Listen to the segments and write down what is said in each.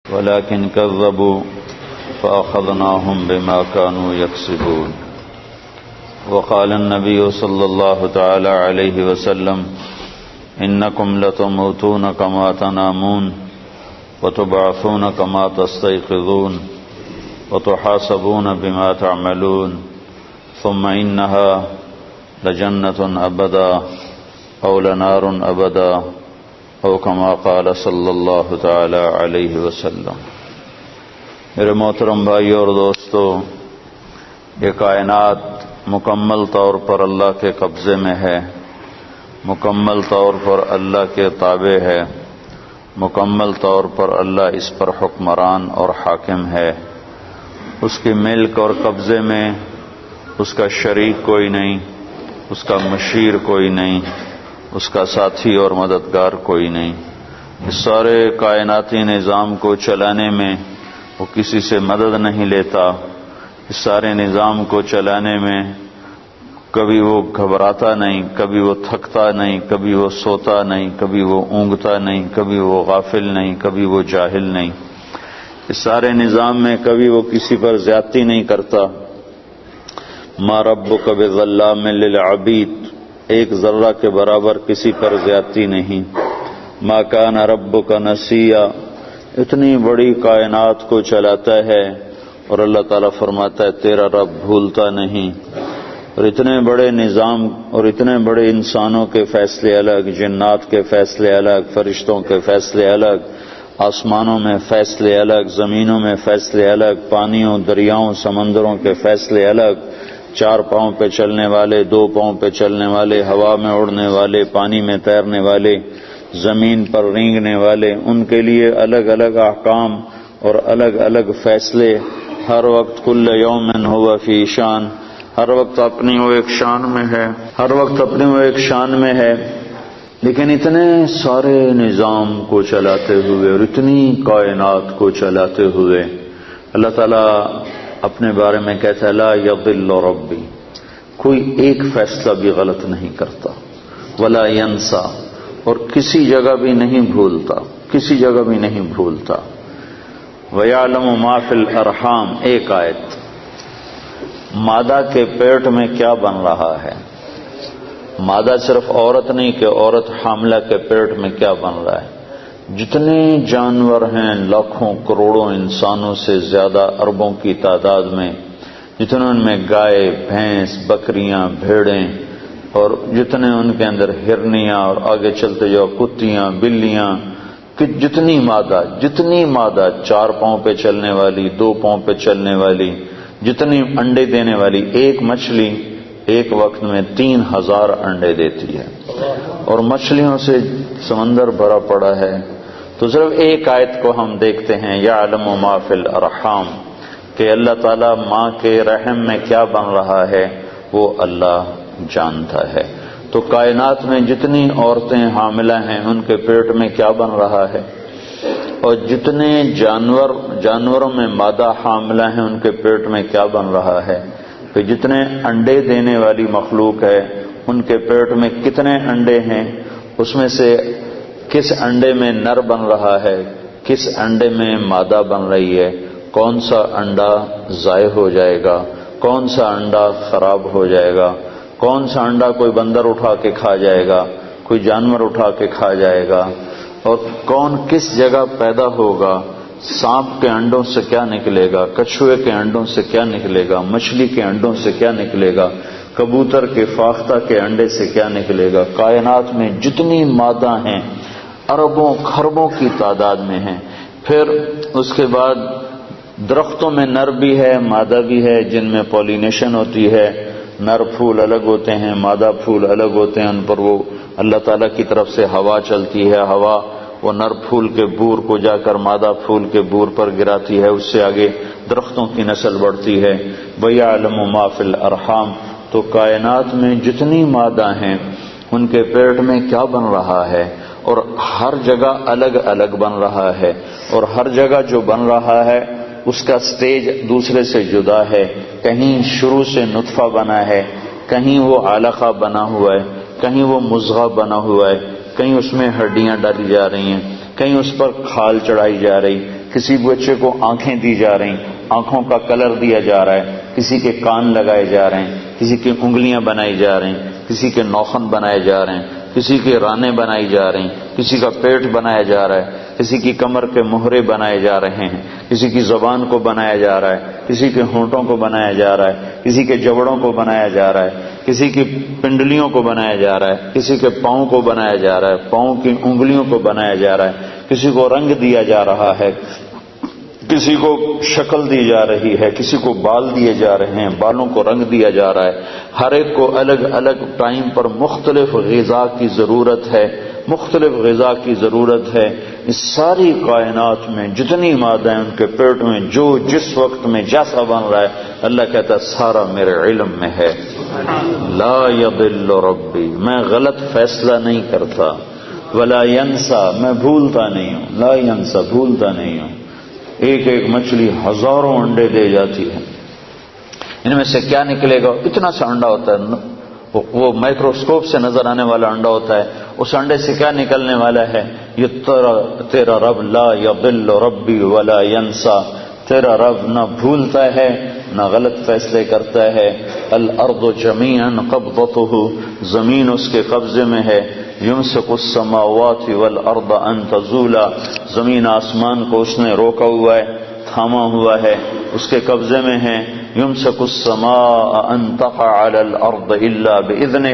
ولكن كذبوا فأخذناهم بما كانوا يكسبون. وقال النبي صلى الله تعالى عليه وسلم إنكم لتموتون كما تنامون وتبعثون كما تستيقظون وتحاسبون بما تعملون ثم إنها لجنة أبدا أو لنار أبدا او کما قال صلی اللہ تعالی علیہ وسلم. میرے محترم بھائیو اور دوستو، یہ کائنات مکمل طور پر اللہ کے قبضے میں ہے، مکمل طور پر اللہ کے تابع ہے، مکمل طور پر اللہ اس پر حکمران اور حاکم ہے. اس کی ملک اور قبضے میں اس کا شریک کوئی نہیں، اس کا مشیر کوئی نہیں، اس کا ساتھی اور مددگار کوئی نہیں. اس سارے کائناتی نظام کو چلانے میں وہ کسی سے مدد نہیں لیتا. اس سارے نظام کو چلانے میں کبھی وہ گھبراتا نہیں، کبھی وہ تھکتا نہیں، کبھی وہ سوتا نہیں، کبھی وہ اونگتا نہیں، کبھی وہ غافل نہیں، کبھی وہ جاہل نہیں. اس سارے نظام میں کبھی وہ کسی پر زیادتی نہیں کرتا. ما ربک بظلام للعبید، ایک ذرہ کے برابر کسی پر زیادتی نہیں. ما کان ربک نسیا، اتنی بڑی کائنات کو چلاتا ہے اور اللہ تعالیٰ فرماتا ہے تیرا رب بھولتا نہیں. اور اتنے بڑے نظام اور اتنے بڑے انسانوں کے فیصلے الگ، جنات کے فیصلے الگ، فرشتوں کے فیصلے الگ، آسمانوں میں فیصلے الگ، زمینوں میں فیصلے الگ، پانیوں، دریاؤں، سمندروں کے فیصلے الگ، 4 پاؤں پہ چلنے والے، 2 پاؤں پہ چلنے والے، ہوا میں اڑنے والے، پانی میں تیرنے والے، زمین پر رینگنے والے، ان کے لیے الگ الگ احکام اور الگ الگ فیصلے. ہر وقت کل یوم ہوا فی شان، ہر وقت اپنی وہ ایک شان میں ہے، ہر وقت اپنی وہ ایک شان میں ہے. لیکن اتنے سارے نظام کو چلاتے ہوئے اور اتنی کائنات کو چلاتے ہوئے اللہ تعالیٰ اپنے بارے میں کہتا ہے لا یضل ربی، کوئی ایک فیصلہ بھی غلط نہیں کرتا، ولا ینسا، اور کسی جگہ بھی نہیں بھولتا، کسی جگہ بھی نہیں بھولتا. وَيَعْلَمُ مَا فِي الْأَرْحَامِ، ایک آیت، مادہ کے پیٹ میں کیا بن رہا ہے. مادہ صرف عورت نہیں کہ عورت حاملہ کے پیٹ میں کیا بن رہا ہے. جتنے جانور ہیں لاکھوں کروڑوں انسانوں سے زیادہ، اربوں کی تعداد میں، جتنے ان میں گائے، بھینس، بکریاں، بھیڑیں، اور جتنے ان کے اندر ہرنیاں، اور آگے چلتے جاؤ کتیاں، بلیاں، کہ جتنی مادہ 4 پاؤں پہ چلنے والی، 2 پاؤں پہ چلنے والی، جتنی انڈے دینے والی، ایک مچھلی ایک وقت میں 3000 انڈے دیتی ہے، اور مچھلیوں سے سمندر بھرا پڑا ہے. تو صرف ایک آیت کو ہم دیکھتے ہیں یعلم ما فی الارحام، کہ اللہ تعالیٰ ماں کے رحم میں کیا بن رہا ہے وہ اللہ جانتا ہے. تو کائنات میں جتنی عورتیں حاملہ ہیں ان کے پیٹ میں کیا بن رہا ہے، اور جتنے جانوروں میں مادہ حاملہ ہیں ان کے پیٹ میں کیا بن رہا ہے، کہ جتنے انڈے دینے والی مخلوق ہے ان کے پیٹ میں کتنے انڈے ہیں، اس میں سے کس انڈے میں نر بن رہا ہے، کس انڈے میں مادہ بن رہی ہے، کون سا انڈا ضائع ہو جائے گا، کون سا انڈا خراب ہو جائے گا، کون سا انڈا کوئی بندر اٹھا کے کھا جائے گا، کوئی جانور اٹھا کے کھا جائے گا، اور کون کس جگہ پیدا ہوگا. سانپ کے انڈوں سے کیا نکلے گا، کچھوے کے انڈوں سے کیا نکلے گا، مچھلی کے انڈوں سے کیا نکلے گا، کبوتر کے فاختہ کے انڈے سے کیا نکلے گا. کائنات میں جتنی مادہ ہیں اربوں خربوں کی تعداد میں ہیں. پھر اس کے بعد درختوں میں نر بھی ہے مادہ بھی ہے، جن میں پولینیشن ہوتی ہے. نر پھول الگ ہوتے ہیں، مادہ پھول الگ ہوتے ہیں، ان پر وہ اللہ تعالیٰ کی طرف سے ہوا چلتی ہے. ہوا وہ نر پھول کے بور کو جا کر مادہ پھول کے بور پر گراتی ہے، اس سے آگے درختوں کی نسل بڑھتی ہے. وَيَعْلَمُ مَا فِي الْأَرْحَامِ، تو کائنات میں جتنی مادہ ہیں ان کے پیٹ میں کیا بن رہا ہے، اور ہر جگہ الگ الگ بن رہا ہے، اور ہر جگہ جو بن رہا ہے اس کا سٹیج دوسرے سے جدا ہے. کہیں شروع سے نطفہ بنا ہے، کہیں وہ علقہ بنا ہوا ہے، کہیں وہ مضغہ بنا ہوا ہے، کہیں اس میں ہڈیاں ڈالی جا رہی ہیں، کہیں اس پر کھال چڑھائی جا رہی، کسی بچے کو آنکھیں دی جا رہی، آنکھوں کا کلر دیا جا رہا ہے، کسی کے کان لگائے جا رہے ہیں، کسی کی انگلیاں بنائی جا رہی ہیں، کسی کے ناخن بنائے جا رہے ہیں، کسی کے رانیں بنائی جا رہی ہیں، کسی کا پیٹ بنایا جا رہا ہے، کسی کی کمر کے مہرے بنائے جا رہے ہیں، کسی کی زبان کو بنایا جا رہا ہے، کسی کے ہونٹوں کو بنایا جا رہا ہے، کسی کے جبڑوں کو بنایا جا رہا ہے، کسی کی پنڈلیوں کو بنایا جا رہا ہے، کسی کے پاؤں کو بنایا جا رہا ہے، پاؤں کی انگلیوں کو بنایا جا رہا ہے، کسی کو رنگ دیا جا رہا ہے، کسی کو شکل دی جا رہی ہے، کسی کو بال دیے جا رہے ہیں، بالوں کو رنگ دیا جا رہا ہے، ہر ایک کو الگ الگ ٹائم پر مختلف غذا کی ضرورت ہے، مختلف غذا کی ضرورت ہے۔ اس ساری کائنات میں جتنی مادہ ہیں ان کے پیٹ میں جو جس وقت میں جیسا بن رہا ہے، اللہ کہتا ہے سارا میرے علم میں ہے۔ لا یضل ربی، میں غلط فیصلہ نہیں کرتا، ولا ینسا، میں بھولتا نہیں ہوں، لا ینسا، بھولتا نہیں ہوں۔ ایک ایک مچھلی ہزاروں انڈے دے جاتی ہے، ان میں سے کیا نکلے گا؟ اتنا سا انڈا ہوتا ہے، وہ مائکروسکوپ سے نظر آنے والا انڈا ہوتا ہے، اس انڈے سے کیا نکلنے والا ہے؟ یہ تیرا رب لا یضل ربی ولا ینسا، تیرا رب نہ بھولتا ہے نہ غلط فیصلے کرتا ہے۔ الارض جمیعا قبضتہ، زمین اس کے قبضے میں ہے۔ یمسک السماوات والارض ان تزولا، زمین آسمان کو اس نے روکا ہوا ہے، تھاما ہوا ہے، اس کے قبضے میں ہے۔ یمسک السماء ان تقع علی الارض الا باذنہ،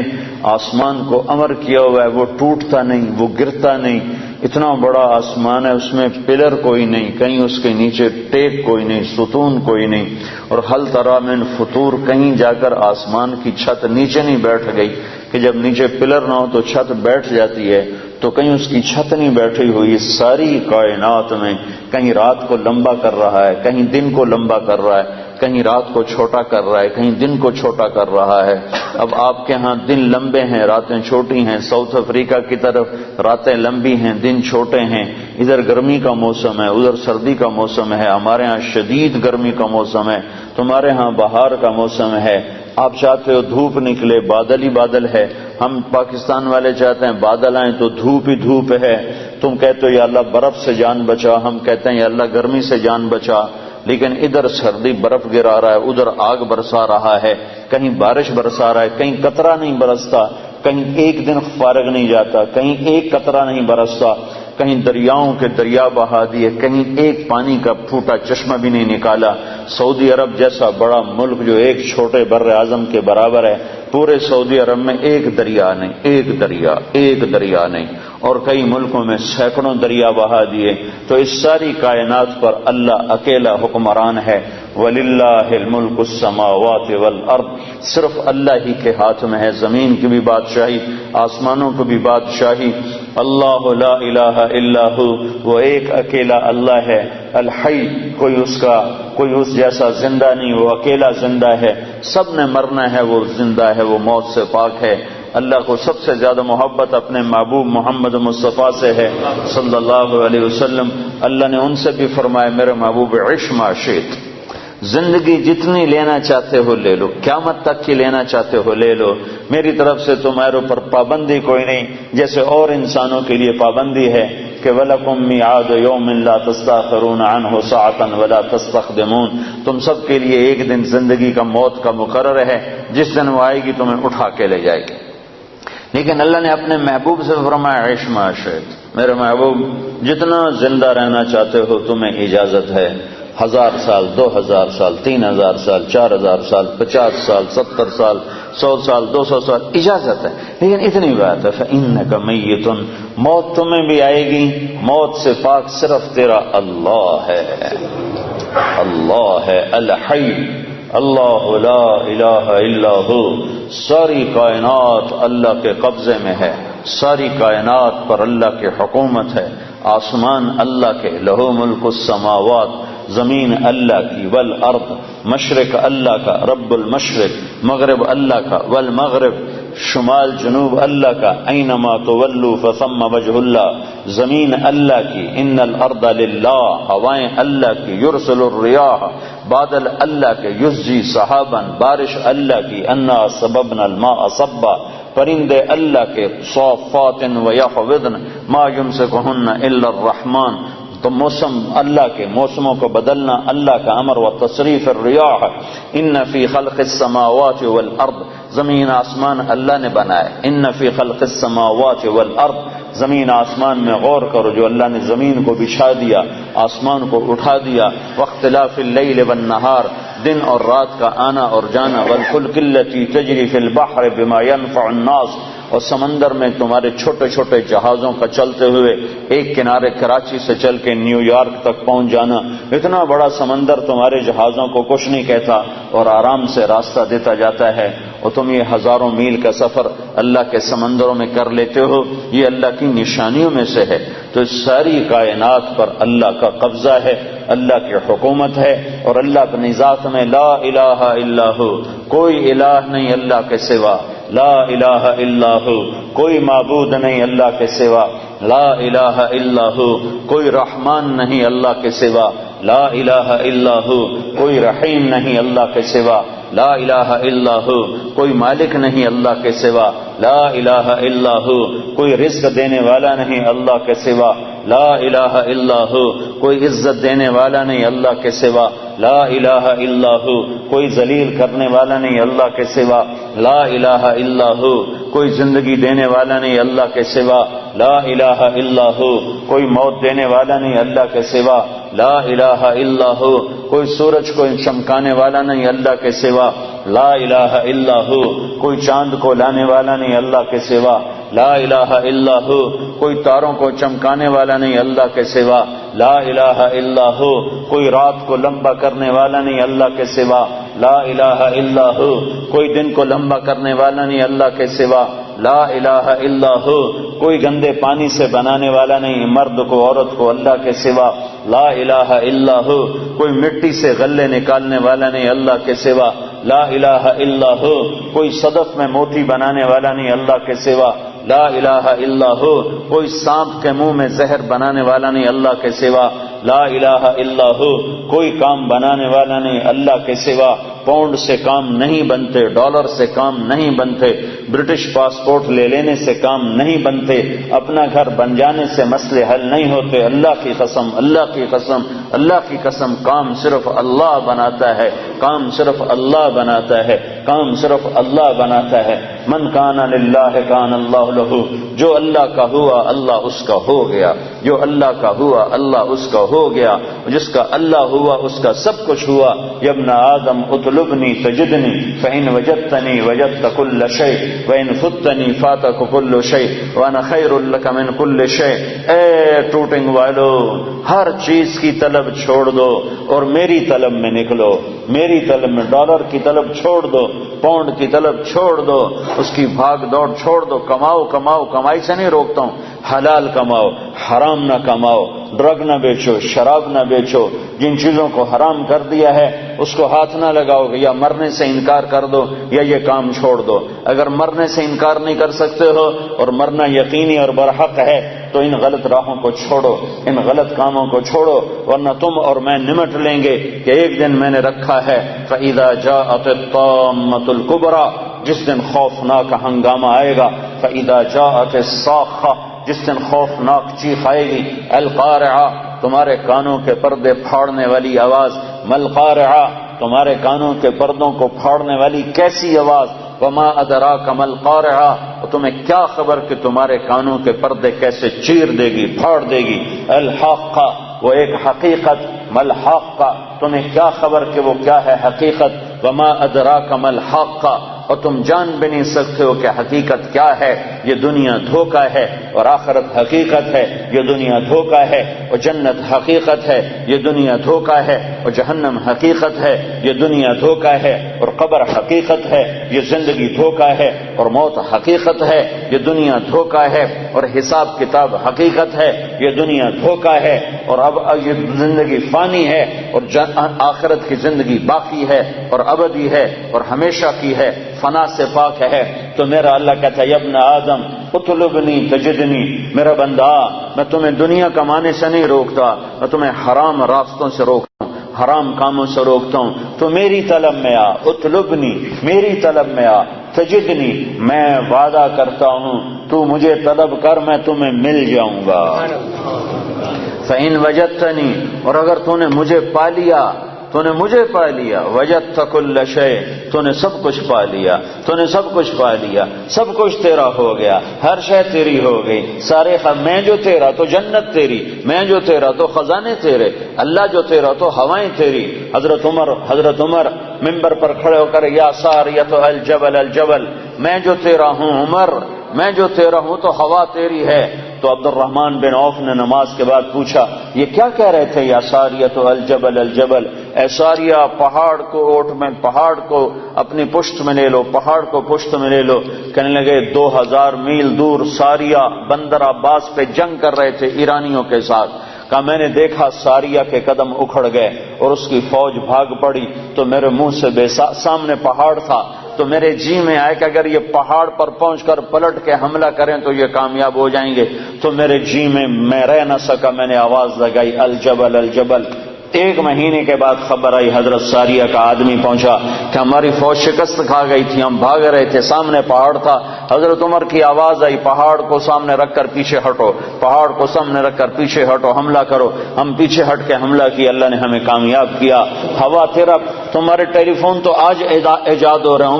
آسمان کو امر کیا ہوا ہے، وہ ٹوٹتا نہیں، وہ گرتا نہیں۔ اتنا بڑا آسمان ہے، اس میں پلر کوئی نہیں، کہیں اس کے نیچے ٹیک کوئی نہیں، ستون کوئی نہیں۔ اور حل تری من فطور، کہیں جا کر آسمان کی چھت نیچے نہیں بیٹھ گئی کہ جب نیچے پلر نہ ہو تو چھت بیٹھ جاتی ہے، تو کہیں اس کی چھت نہیں بیٹھی ہوئی۔ ساری کائنات میں کہیں رات کو لمبا کر رہا ہے، کہیں دن کو لمبا کر رہا ہے، کہیں رات کو چھوٹا کر رہا ہے، کہیں دن کو چھوٹا کر رہا ہے۔ اب آپ کے ہاں دن لمبے ہیں، راتیں چھوٹی ہیں، ساؤتھ افریقہ کی طرف راتیں لمبی ہیں، دن چھوٹے ہیں۔ ادھر گرمی کا موسم ہے، ادھر سردی کا موسم ہے، ہمارے ہاں شدید گرمی کا موسم ہے، تمہارے ہاں بہار کا موسم ہے۔ آپ چاہتے ہو دھوپ نکلے، بادل ہی بادل ہے۔ ہم پاکستان والے چاہتے ہیں بادل آئیں تو دھوپ ہی دھوپ ہے۔ تم کہتے ہو یا اللہ برف سے جان بچا، ہم کہتے ہیں یا اللہ گرمی سے جان بچا۔ لیکن ادھر سردی برف گرا رہا ہے، ادھر آگ برسا رہا ہے، کہیں بارش برسا رہا ہے، کہیں قطرہ نہیں برستا، کہیں ایک دن فارغ نہیں جاتا، کہیں ایک قطرہ نہیں برستا، کہیں دریاؤں کے دریا بہا دیے، کہیں ایک پانی کا پھوٹا چشمہ بھی نہیں نکالا۔ سعودی عرب جیسا بڑا ملک جو ایک چھوٹے بر اعظم کے برابر ہے، پورے سعودی عرب میں ایک دریا نہیں، ایک دریا نہیں، اور کئی ملکوں میں سینکڑوں دریا بہا دیے۔ تو اس ساری کائنات پر اللہ اکیلا حکمران ہے۔ وَلِلَّهِ الْمُلْكُ السَّمَاوَاتِ وَالْأَرْضِ، صرف اللہ ہی کے ہاتھ میں ہے، زمین کی بھی بادشاہی، آسمانوں کی بھی بادشاہی۔ اللہ لا الہ الا ہو، وہ ایک اکیلا اللہ ہے۔ الحی، کوئی اس جیسا زندہ نہیں، وہ اکیلا زندہ ہے۔ سب نے مرنا ہے، وہ زندہ ہے، وہ موت سے پاک ہے۔ اللہ کو سب سے زیادہ محبت اپنے محبوب محمد مصطفیٰ سے ہے صلی اللہ علیہ وسلم۔ اللہ نے ان سے بھی فرمایا میرے محبوب عش ما شئت، زندگی جتنی لینا چاہتے ہو لے لو، قیامت تک کی لینا چاہتے ہو لے لو، میری طرف سے تمہارے اوپر پابندی کوئی نہیں، جیسے اور انسانوں کے لیے پابندی ہے کہ وَلَكُمْ مِيعَادُ يَوْمٍ لَا تَسْتَأْخِرُونَ عَنْهُ سَاعَةً وَلَا تَسْتَقْدِمُونَ، تم سب کے لیے ایک دن زندگی کا موت کا مقرر ہے، جس دن وہ آئے گی تمہیں اٹھا کے لے جائے گی۔ لیکن اللہ نے اپنے محبوب سے فرمایا عش ما شئت، میرے محبوب جتنا زندہ رہنا چاہتے ہو تمہیں اجازت ہے، 1000 سال، 2000 سال، 3000 سال، 4000 سال، 50 سال، 70 سال، 100 سال، 200 سال، اجازت ہے۔ لیکن اتنی بات ہے فَإِنَّكَ مَيِّتٌ، موت تمہیں بھی آئے گی، موت سے پاک صرف تیرا اللہ ہے، اللہ ہے الحی، اللہ لا الہ الا ہو۔ ساری کائنات اللہ کے قبضے میں ہے، ساری کائنات پر اللہ کی حکومت ہے، آسمان اللہ کے، لہو ملک السماوات، زمین اللہ کی، والارض، مشرق اللہ کا، رب المشرق، مغرب اللہ کا، والمغرب، شمال جنوب اللہ کا، اینما تولوا فثم وجہ اللہ، زمین اللہ کی، ان الارض للہ، ہوائیں اللہ کی، یرسل الریاح، بادل اللہ کے، یسجی صحابا، بارش اللہ کی، انا سببنا الماء صبا، پرندے اللہ کے، صافات ویحوضن ما یمسکہن الا الرحمن، تو موسم اللہ کے، موسموں کو بدلنا اللہ کا امر، و تصریف الریاح ان فی خلق السماوات والارض، زمین آسمان اللہ نے بنائے، ان فی خلق السماوات والارض، زمین آسمان میں غور کرو، جو اللہ نے زمین کو بچھا دیا، آسمان کو اٹھا دیا، واختلاف اللیل والنہار، دن اور رات کا آنا اور جانا، والفلک التی تجری فی البحر بما ينفع الناس، اور سمندر میں تمہارے چھوٹے چھوٹے جہازوں کا چلتے ہوئے ایک کنارے کراچی سے چل کے نیو یارک تک پہنچ جانا، اتنا بڑا سمندر تمہارے جہازوں کو کچھ نہیں کہتا اور آرام سے راستہ دیتا جاتا ہے، اور تم یہ ہزاروں میل کا سفر اللہ کے سمندروں میں کر لیتے ہو، یہ اللہ کی نشانیوں میں سے ہے۔ تو اس ساری کائنات پر اللہ کا قبضہ ہے، اللہ کی حکومت ہے، اور اللہ اپنی ذات میں لا الہ الا ہو، کوئی الہ نہیں اللہ کے سوا، لا الہ الا ہو، کوئی معبود نہیں اللہ کے سوا، لا الہ الا ہو، کوئی رحمان نہیں اللہ کے سوا، لا الہ الا ہو، کوئی رحیم نہیں اللہ کے سوا، لا الہ الا ہو، کوئی مالک نہیں اللہ کے سوا، لا الہ الا ہو، کوئی رزق دینے والا نہیں اللہ کے سوا، لا الہ الا ہو، کوئی عزت دینے والا نہیں اللہ کے سوا، لا الہ الا ہو، کوئی ذلیل کرنے والا نہیں اللہ کے سوا، لا الہ الا ہو، کوئی زندگی دینے والا نہیں اللہ کے سوا، لا الہ الا ہو، کوئی موت دینے والا نہیں اللہ کے سوا، لا الہ الا ہو، کوئی سورج کو چمکانے والا نہیں اللہ کے سوا، لا الہ الا ہو، کوئی چاند کو لانے والا نہیں اللہ کے سوا، لا الہ الا ہو، کوئی تاروں کو چمکانے والا نہیں اللہ کے سوا، لا الہ الا ہو، کوئی رات کو لمبا کرنے والا نہیں اللہ کے سوا، لا الہ الا ہو، کوئی دن کو لمبا کرنے والا نہیں اللہ کے سوا، لا الہ الا ہو، کوئی گندے پانی سے بنانے والا نہیں مرد کو عورت کو اللہ کے سوا، لا الہ الا ہو، کوئی مٹی سے غلے نکالنے والا نہیں اللہ کے سوا، لا الہ الا ہو، کوئی صدف میں موتی بنانے والا نہیں اللہ کے سوا، لا الہ الا ہو، کوئی سانپ کے منہ میں زہر بنانے والا نہیں اللہ کے سوا، لا الہ الا ہو، کوئی کام بنانے والا نہیں اللہ کے سوا، پاؤنڈ سے کام نہیں بنتے، ڈالر سے کام نہیں بنتے، برٹش پاسپورٹ لے لینے سے کام نہیں بنتے، اپنا گھر بن جانے سے مسئلے حل نہیں ہوتے، اللہ کی قسم، اللہ کی قسم، اللہ کی قسم، کام صرف اللہ بناتا ہے، کام صرف اللہ بناتا ہے، کام صرف اللہ بناتا ہے۔ من کان للہ کان اللہ لہ، جو اللہ کا ہوا اللہ اس کا ہو گیا، جو اللہ کا ہوا اللہ اس کا ہو گیا، جس کا اللہ ہوا اس کا سب کچھ ہوا۔ یا ابن آدم اطلبنی تجدنی فإن وجدتنی وجدت كل شيء وإن فتنی فاتک كل شيء وأنا خیر لک من كل شيء۔ اے ٹوٹنگ والو، ہر چیز کی طلب چھوڑ دو اور میری طلب میں نکلو، میری طلب میں، ڈالر کی طلب چھوڑ دو، پاؤنڈ کی طلب چھوڑ دو، اس کی بھاگ دوڑ چھوڑ دو، کماؤ کماؤ، کمائی سے نہیں روکتا ہوں، حلال کماؤ، حرام نہ کماؤ، ڈرگ نہ بیچو، شراب نہ بیچو، جن چیزوں کو حرام کر دیا ہے اس کو ہاتھ نہ لگاؤ گے، یا مرنے سے انکار کر دو یا یہ کام چھوڑ دو۔ اگر مرنے سے انکار نہیں کر سکتے ہو اور مرنا یقینی اور برحق ہے تو ان غلط راہوں کو چھوڑو، ان غلط کاموں کو چھوڑو، ورنہ تم اور میں نمٹ لیں گے کہ ایک دن میں نے رکھا ہے فَإِذَا جَاءَتِ الطَّامَّةُ الْكُبْرَى، جس دن خوفناک ہنگامہ آئے گا، فَإِذَا جَاءَتِ الصَّاخَّةُ، جس دن خوفناک چیخ آئے گی، القارعہ، تمہارے کانوں کے پردے پھاڑنے والی آواز، ملقارعہ، تمہارے کانوں کے پردوں کو پھاڑنے والی کیسی آواز، وما ادراک ما القارعہ، اور تمہیں کیا خبر کہ تمہارے کانوں کے پردے کیسے چیر دے گی، پھاڑ دے گی، الحاقہ، وہ ایک حقیقت، ملحاقہ، تمہیں کیا خبر کہ وہ کیا ہے حقیقت، وما ادراک ما الحاقہ، اور تم جان بھی نہیں سکتے ہو کہ حقیقت کیا ہے۔ یہ دنیا دھوکہ ہے اور آخرت حقیقت ہے، یہ دنیا دھوکہ ہے اور جنت حقیقت ہے، یہ دنیا دھوکہ ہے اور جہنم حقیقت ہے، یہ دنیا دھوکہ ہے اور قبر حقیقت ہے، یہ زندگی دھوکہ ہے اور موت حقیقت ہے، یہ دنیا دھوکہ ہے اور حساب کتاب حقیقت ہے، یہ دنیا دھوکہ ہے، اور اب یہ زندگی فانی ہے اور آخرت کی زندگی باقی ہے اور ابدی ہے اور ہمیشہ کی ہے، فنا سے پاک ہے۔ تو میرا اللہ کہتا ہے یا ابن آدم اطلبنی تجدنی، میرا بندہ میں تمہیں دنیا کمانے سے نہیں روکتا، میں تمہیں حرام راستوں سے روکتا ہوں، حرام کاموں سے روکتا ہوں، تو میری طلب میں آ، اطلبنی، میری طلب میں آ، تجدنی، میں وعدہ کرتا ہوں تو مجھے طلب کر، میں تمہیں مل جاؤں گا۔ فَإِن وَجَدْتَنِي، اور اگر تو نے مجھے پا لیا، تو نے مجھے پا لیا، وجدت کل شیء، تو نے سب کچھ پا لیا، تو نے سب کچھ پا لیا، سب کچھ تیرا ہو گیا، ہر شے تیری ہو گئی، سارے میں جو تیرا تو جنت تیری، میں جو تیرا تو خزانے تیرے، اللہ جو تیرا تو ہوائیں تیری۔ حضرت عمر منبر پر کھڑے ہو کر یا ساریۃ الجبل الجبل، میں جو تیرا ہوں عمر، میں جو تیرا ہوں تو ہوا تیری ہے۔ تو عبد الرحمن بن عوف نے نماز کے بعد پوچھا یہ کیا کہہ رہے تھے یا ساریۃ الجبل الجبل، اے ساریہ پہاڑ کو اوٹ میں، پہاڑ کو اپنی پشت میں لے لو، پہاڑ کو پشت میں لے لو۔ کہنے لگے 2000 میل دور ساریہ بندر عباس پہ جنگ کر رہے تھے ایرانیوں کے ساتھ۔ کہا میں نے دیکھا ساریہ کے قدم اکھڑ گئے اور اس کی فوج بھاگ پڑی، تو میرے منہ سے سامنے پہاڑ تھا، تو میرے جی میں آئے کہ اگر یہ پہاڑ پر پہنچ کر پلٹ کے حملہ کریں تو یہ کامیاب ہو جائیں گے، تو میرے جی میں رہ نہ سکا، میں نے آواز لگائی الجبل الجبل۔ 1 مہینے کے بعد خبر آئی، حضرت ساریہ کا آدمی پہنچا کہ ہماری فوج شکست کھا گئی تھی، ہم بھاگ رہے تھے، سامنے پہاڑ تھا۔ حضرت عمر کی آواز آئی پہاڑ کو سامنے رکھ کر پیچھے ہٹو، پہاڑ کو سامنے رکھ کر پیچھے ہٹو، حملہ کرو۔ ہم پیچھے ہٹ کے حملہ کیا، اللہ نے ہمیں کامیاب کیا۔ ہوا تیرا، تمہارے ٹیلی فون تو آج ایجاد ہو رہے ہیں،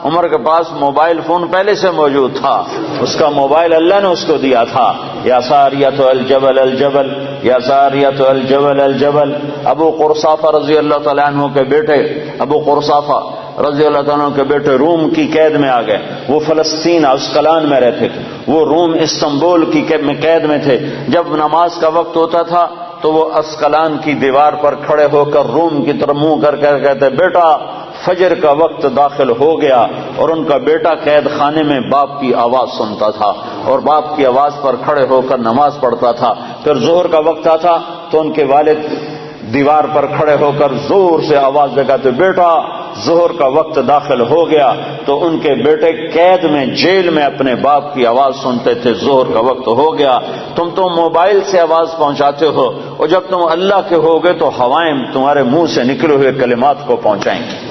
عمر کے پاس موبائل فون پہلے سے موجود تھا، اس کا موبائل اللہ نے اس کو دیا تھا۔ یا ساریۃ الجبل الجبل، یا ساریۃ الجبل الجبل۔ ابو قرصافہ رضی اللہ تعالیٰ عنہ کے بیٹے، ابو قرصافہ رضی اللہ تعالیٰ عنہ کے بیٹے روم کی قید میں آ گئے۔ وہ فلسطین اسقلان میں رہتے تھے، وہ روم استنبول کی قید میں تھے۔ جب نماز کا وقت ہوتا تھا تو وہ اسقلان کی دیوار پر کھڑے ہو کر روم کی طرف منہ کر کے کہتے بیٹا فجر کا وقت داخل ہو گیا، اور ان کا بیٹا قید خانے میں باپ کی آواز سنتا تھا اور باپ کی آواز پر کھڑے ہو کر نماز پڑھتا تھا۔ پھر ظہر کا وقت آتا تو ان کے والد دیوار پر کھڑے ہو کر زور سے آواز لگاتے بیٹا ظہر کا وقت داخل ہو گیا، تو ان کے بیٹے قید میں جیل میں اپنے باپ کی آواز سنتے تھے ظہر کا وقت ہو گیا۔ تم تو موبائل سے آواز پہنچاتے ہو، اور جب تم اللہ کے ہوگے تو ہوائیں تمہارے منہ سے نکلے ہوئے کلمات کو پہنچائیں گی۔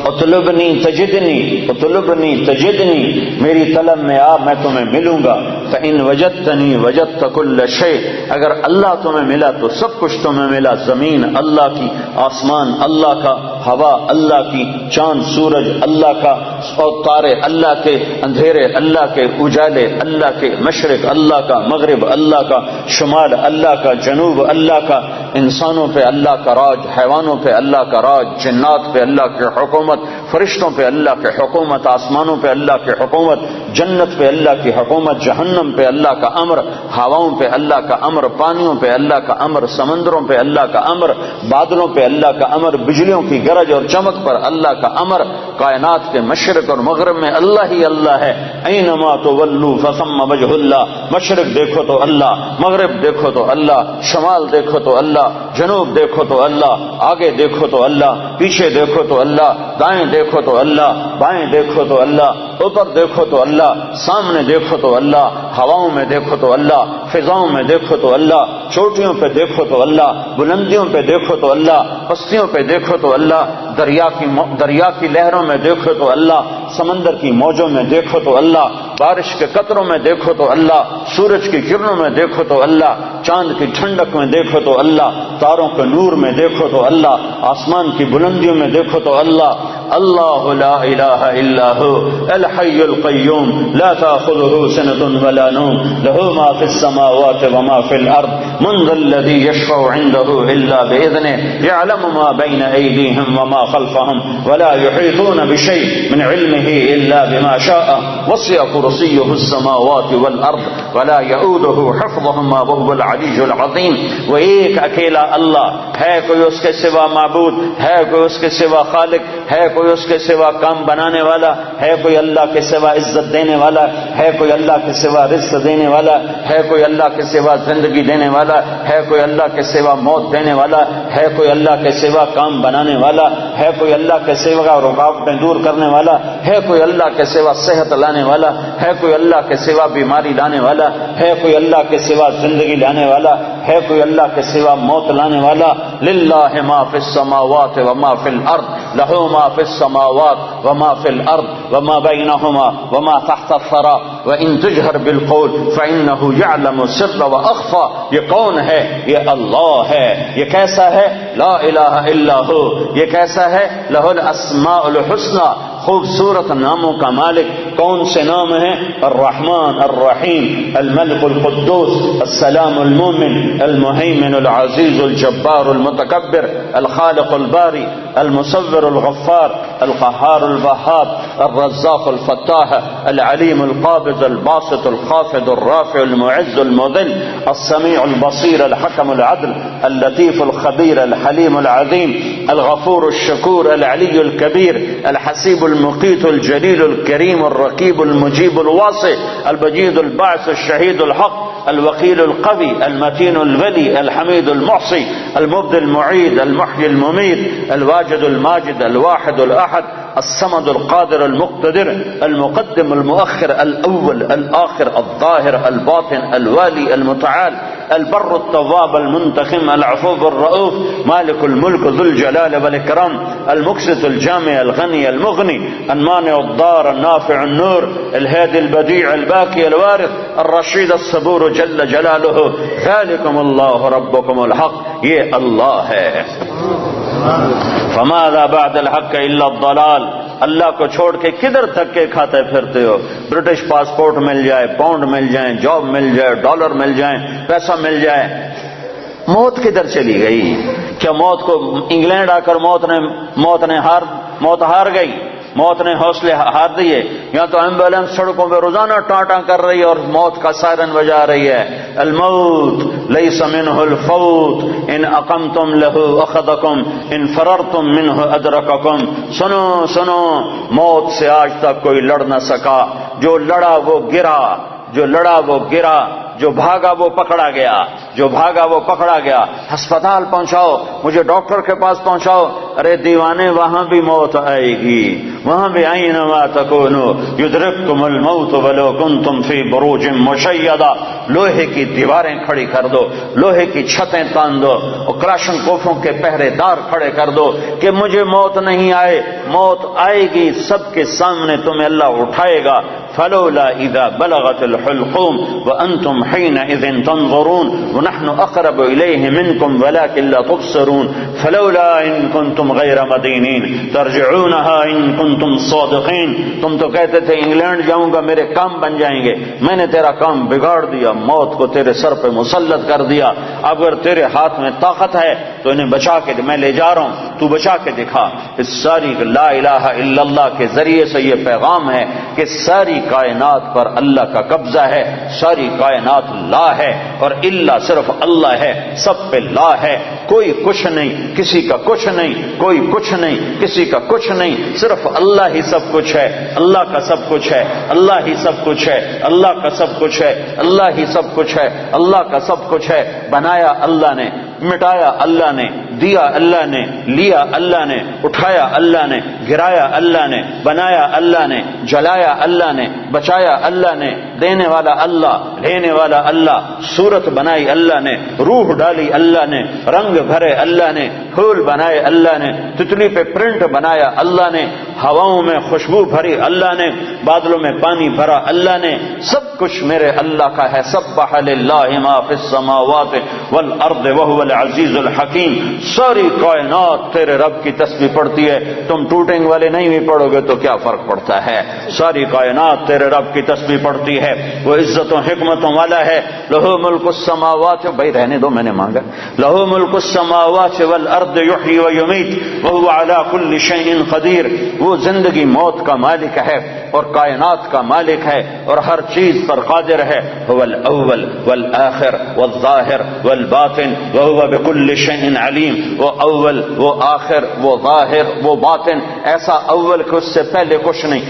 اطلبنی تجدنی، اطلبنی تجدنی، میری طلب میں آ، میں تمہیں ملوں گا۔ فإن وجدتنی وجدت کل شیء، اگر اللہ تمہیں ملا تو سب کچھ تمہیں ملا، زمین اللہ کی، آسمان اللہ کا، ہوا اللہ کی، چاند سورج اللہ کا، اور تارے اللہ کے، اندھیرے اللہ کے، اجالے اللہ کے، مشرق اللہ کا، مغرب اللہ کا، شمال اللہ کا، جنوب اللہ کا، انسانوں پہ اللہ کا راج، حیوانوں پہ اللہ کا راج، جنات پہ اللہ کی حکومت، فرشتوں پہ اللہ کی حکومت، آسمانوں پہ اللہ کی حکومت، جنت پہ اللہ کی حکومت، جہنم پہ اللہ کا امر، ہواؤں پہ اللہ کا امر، پانیوں پہ اللہ کا امر، سمندروں پہ اللہ کا امر، بادلوں پہ اللہ کا امر، بجلیوں کی گرج اور چمک پر اللہ کا امر، کائنات کے مشرق اور مغرب میں اللہ ہی اللہ ہے۔ اینما تولوا فثم وجہ اللہ، مشرق دیکھو تو اللہ، مغرب دیکھو تو اللہ، شمال دیکھو تو اللہ، جنوب دیکھو تو اللہ، آگے دیکھو تو اللہ، پیچھے دیکھو تو اللہ، دائیں دیکھو تو اللہ، بائیں دیکھو تو اللہ، اوپر دیکھو تو اللہ، سامنے دیکھو تو اللہ، ہواؤں میں دیکھو تو اللہ، فضاؤں میں دیکھو تو اللہ، چوٹیوں پہ دیکھو تو اللہ، بلندیوں پہ دیکھو تو اللہ، پستیوں پہ دیکھو تو اللہ، دریا کی لہروں میں دیکھو تو اللہ، سمندر کی موجوں میں دیکھو تو اللہ، بارش کے قطروں میں دیکھو تو اللہ، سورج کی کرنوں میں دیکھو تو اللہ، چاند کی ٹھنڈک میں دیکھو تو اللہ، تاروں کے نور میں دیکھو تو اللہ، آسمان کی بلندیوں میں دیکھو تو اللہ۔ اللہ لا الہ الا ہو الحی القیوم لا تأخذہ سنۃ ولا نوم لہ ما فی السماوات وما فی الارض من ذا الذی یشفع عنده الا بإذنہ یعلم ما بین ایدیہم وما خلفہم ولا یحیطون بشیء من علمہ الا بما شاء وسع کرسیہ السماوات والارض ولا یؤودہ حفظہما وهو العلی العظیم۔ وہ ایک اکیلا اللہ ہے، کوئی اس کے سوا معبود ہے، کوئی اس کے سوا خالق ہے، کوئی اس کے سوا کام بنانے والا ہے، کوئی اللہ کے سوا عزت دینے والا ہے، کوئی اللہ کے سوا رزق دینے والا ہے، کوئی اللہ کے سوا زندگی دینے والا ہے، کوئی اللہ کے سوا موت دینے والا ہے، کوئی اللہ کے سوا کام بنانے والا ہے، کوئی اللہ کے سوا رکاوٹیں دور کرنے والا ہے، کوئی اللہ کے سوا صحت لانے والا ہے، کوئی اللہ کے سوا بیماری لانے والا ہے، کوئی اللہ کے سوا زندگی لانے والا ہے کوئی اللہ کے سوا موت لانے والا؟ للہ ما فی السماوات وما فی الارض، لہ ما فی السماوات وما فی الارض وما بینہما وما تحت الثری وان تجہر بالقول فانہ یعلم السر واخفی۔ یہ کون ہے؟ یہ اللہ ہے۔ یہ کیسا ہے؟ لا الہ الا ہو۔ یہ کیسا ہے؟ لہ الاسماء الحسنی، خوبصورت ناموں کا مالک۔ کون سے نام ہیں؟ الرحمن الرحیم، الملک القدوس، السلام المؤمن، المہیمن العزیز الجبار المتکبر، الخالق الباری، المصور الغفار، القہار الوہاب، الرزاق الفتاح، العلیم القابض الباسط الخافض الرافع المعز المذل، السمیع البصیر الحکم العدل، اللطیف الخبیر الحلیم العظیم، الغفور الشکور العلی الکبیر، الحسیب المقیت الجلیل الکریم الرقیب المجیب الواسع، البجید الباعث الشہید الحق، الوکیل القوی المتین الولی الحمید المحصی، المبدی المعید المحیی الممید، الواجد الماجد الواحد الاحد، الصمد القادر المقتدر، المقدم المؤخر، الاول الآخر، الظاہر الباطن، الوالی المتعال، البر التواب المنتقم، العفو الرؤوف، مالک الملک ذو الجلال والاکرام، المقسط الجامع الغنی المغنی، المانع الضار النافع النور، الهادي البديع الباقي الوارث، الرشید الصبور جل جلالہ، ذالکم اللہ ربکم الحق۔ یہ اللہ ہے۔ فماذا بعد الحق الا الضلال۔ اللہ کو چھوڑ کے کدھر دھکے کھاتے پھرتے ہو؟ برٹش پاسپورٹ مل جائے، پاؤنڈ مل جائیں، جاب مل جائے، ڈالر مل جائیں، پیسہ مل جائے، موت کدھر چلی گئی؟ کیا موت کو انگلینڈ آ کر موت ہار گئی؟ موت نے حوصلے ہار دیے؟ یہاں تو ایمبولینس سڑکوں پہ روزانہ ٹانٹاں کر رہی ہے اور موت کا سائرن بجا رہی ہے۔ الموت لیس منہ الفوت ان اقمتم لہ اخذکم ان فررتم منہ ادرککم۔ سنو سنو، موت سے آج تک کوئی لڑ نہ سکا، جو لڑا وہ گرا، جو لڑا وہ گرا، جو بھاگا وہ پکڑا گیا، جو بھاگا وہ پکڑا گیا۔ ہسپتال پہنچاؤ، مجھے ڈاکٹر کے پاس پہنچاؤ۔ ارے دیوانے، وہاں بھی موت آئے گی، وہاں بھی اینما تکونوا یدرککم الموت ولو کنتم فی بروج مشیدہ۔ لوہے کی دیواریں کھڑی کر دو، لوہے کی چھتیں تان دو اور کلاشن کوفوں کے پہرے دار کھڑے کر دو کہ مجھے موت نہیں آئے۔ موت آئے گی، سب کے سامنے تمہیں اللہ اٹھائے گا۔ فلولا اذا بلغت الحلقوم وانتم حينئذ تنظرون ونحن اقرب اليه منكم ولكن لا تبصرون فلولا ان كنتم غير مدينين ترجعونها ان كنتم صادقين۔ تم تو کہتے تھے انگلینڈ جاؤں گا میرے کام بن جائیں گے، میں نے تیرا کام بگاڑ دیا، موت کو تیرے سر پہ مسلط کر دیا۔ اگر تیرے ہاتھ میں طاقت ہے تو انہیں بچا کے میں لے جا رہا ہوں، تو بچا کے دکھا۔ اس ساری لا الہ الا اللہ کے ذریعے سے یہ پیغام ہے کہ ساری کائنات پر اللہ کا قبضہ ہے، ساری کائنات لا ہے اور اللہ صرف اللہ ہے، سب پہ لا ہے۔ کوئی کچھ نہیں، کسی کا کچھ نہیں، کوئی کچھ نہیں، کسی کا کچھ نہیں، صرف اللہ ہی سب کچھ ہے، اللہ کا سب کچھ ہے، اللہ ہی سب کچھ ہے، اللہ کا سب کچھ ہے، اللہ ہی سب کچھ ہے، اللہ کا سب کچھ ہے۔ بنایا اللہ نے، مٹایا اللہ نے، دیا اللہ نے، لیا اللہ نے، اٹھایا اللہ نے، گرایا اللہ نے، بنایا اللہ نے، جلایا اللہ نے، بچایا اللہ نے، دینے والا اللہ، لینے والا اللہ، صورت بنائی اللہ نے، روح ڈالی اللہ نے، رنگ بھرے اللہ نے، پھول بنائے اللہ نے، تتلی پہ پرنٹ بنایا اللہ نے، ہواؤں میں خوشبو بھری اللہ نے، بادلوں میں پانی بھرا اللہ نے۔ سب کچھ میرے اللہ کا ہے۔ سبح للہ ما فی السماوات والارض وهو العزیز الحکیم۔ ساری کائنات تیرے رب کی تسبیح پڑھتی ہے۔ تم ٹوٹنگ والے نہیں بھی پڑھو گے تو کیا فرق پڑتا ہے؟ ساری کائنات تیرے رب کی تسبیح پڑھتی ہے۔ وہ عزت و حکمتوں والا ہے۔ لہو ملک السماوات، بھائی رہنے دو، میں نے مانگا۔ لہو ملک السماوات والارض یحیی و یمیت وهو علی کل شیء قدیر۔ وہ زندگی موت کا مالک ہے اور کائنات کا مالک ہے اور ہر چیز پر قادر ہے۔ هو الاول والآخر والظاہر والباطن وهو بكل شيء علیم۔ وہ اول، وہ آخر، وہ ظاہر، وہ باطن۔ ایسا اول کہ اس سے پہلے کچھ نہیں،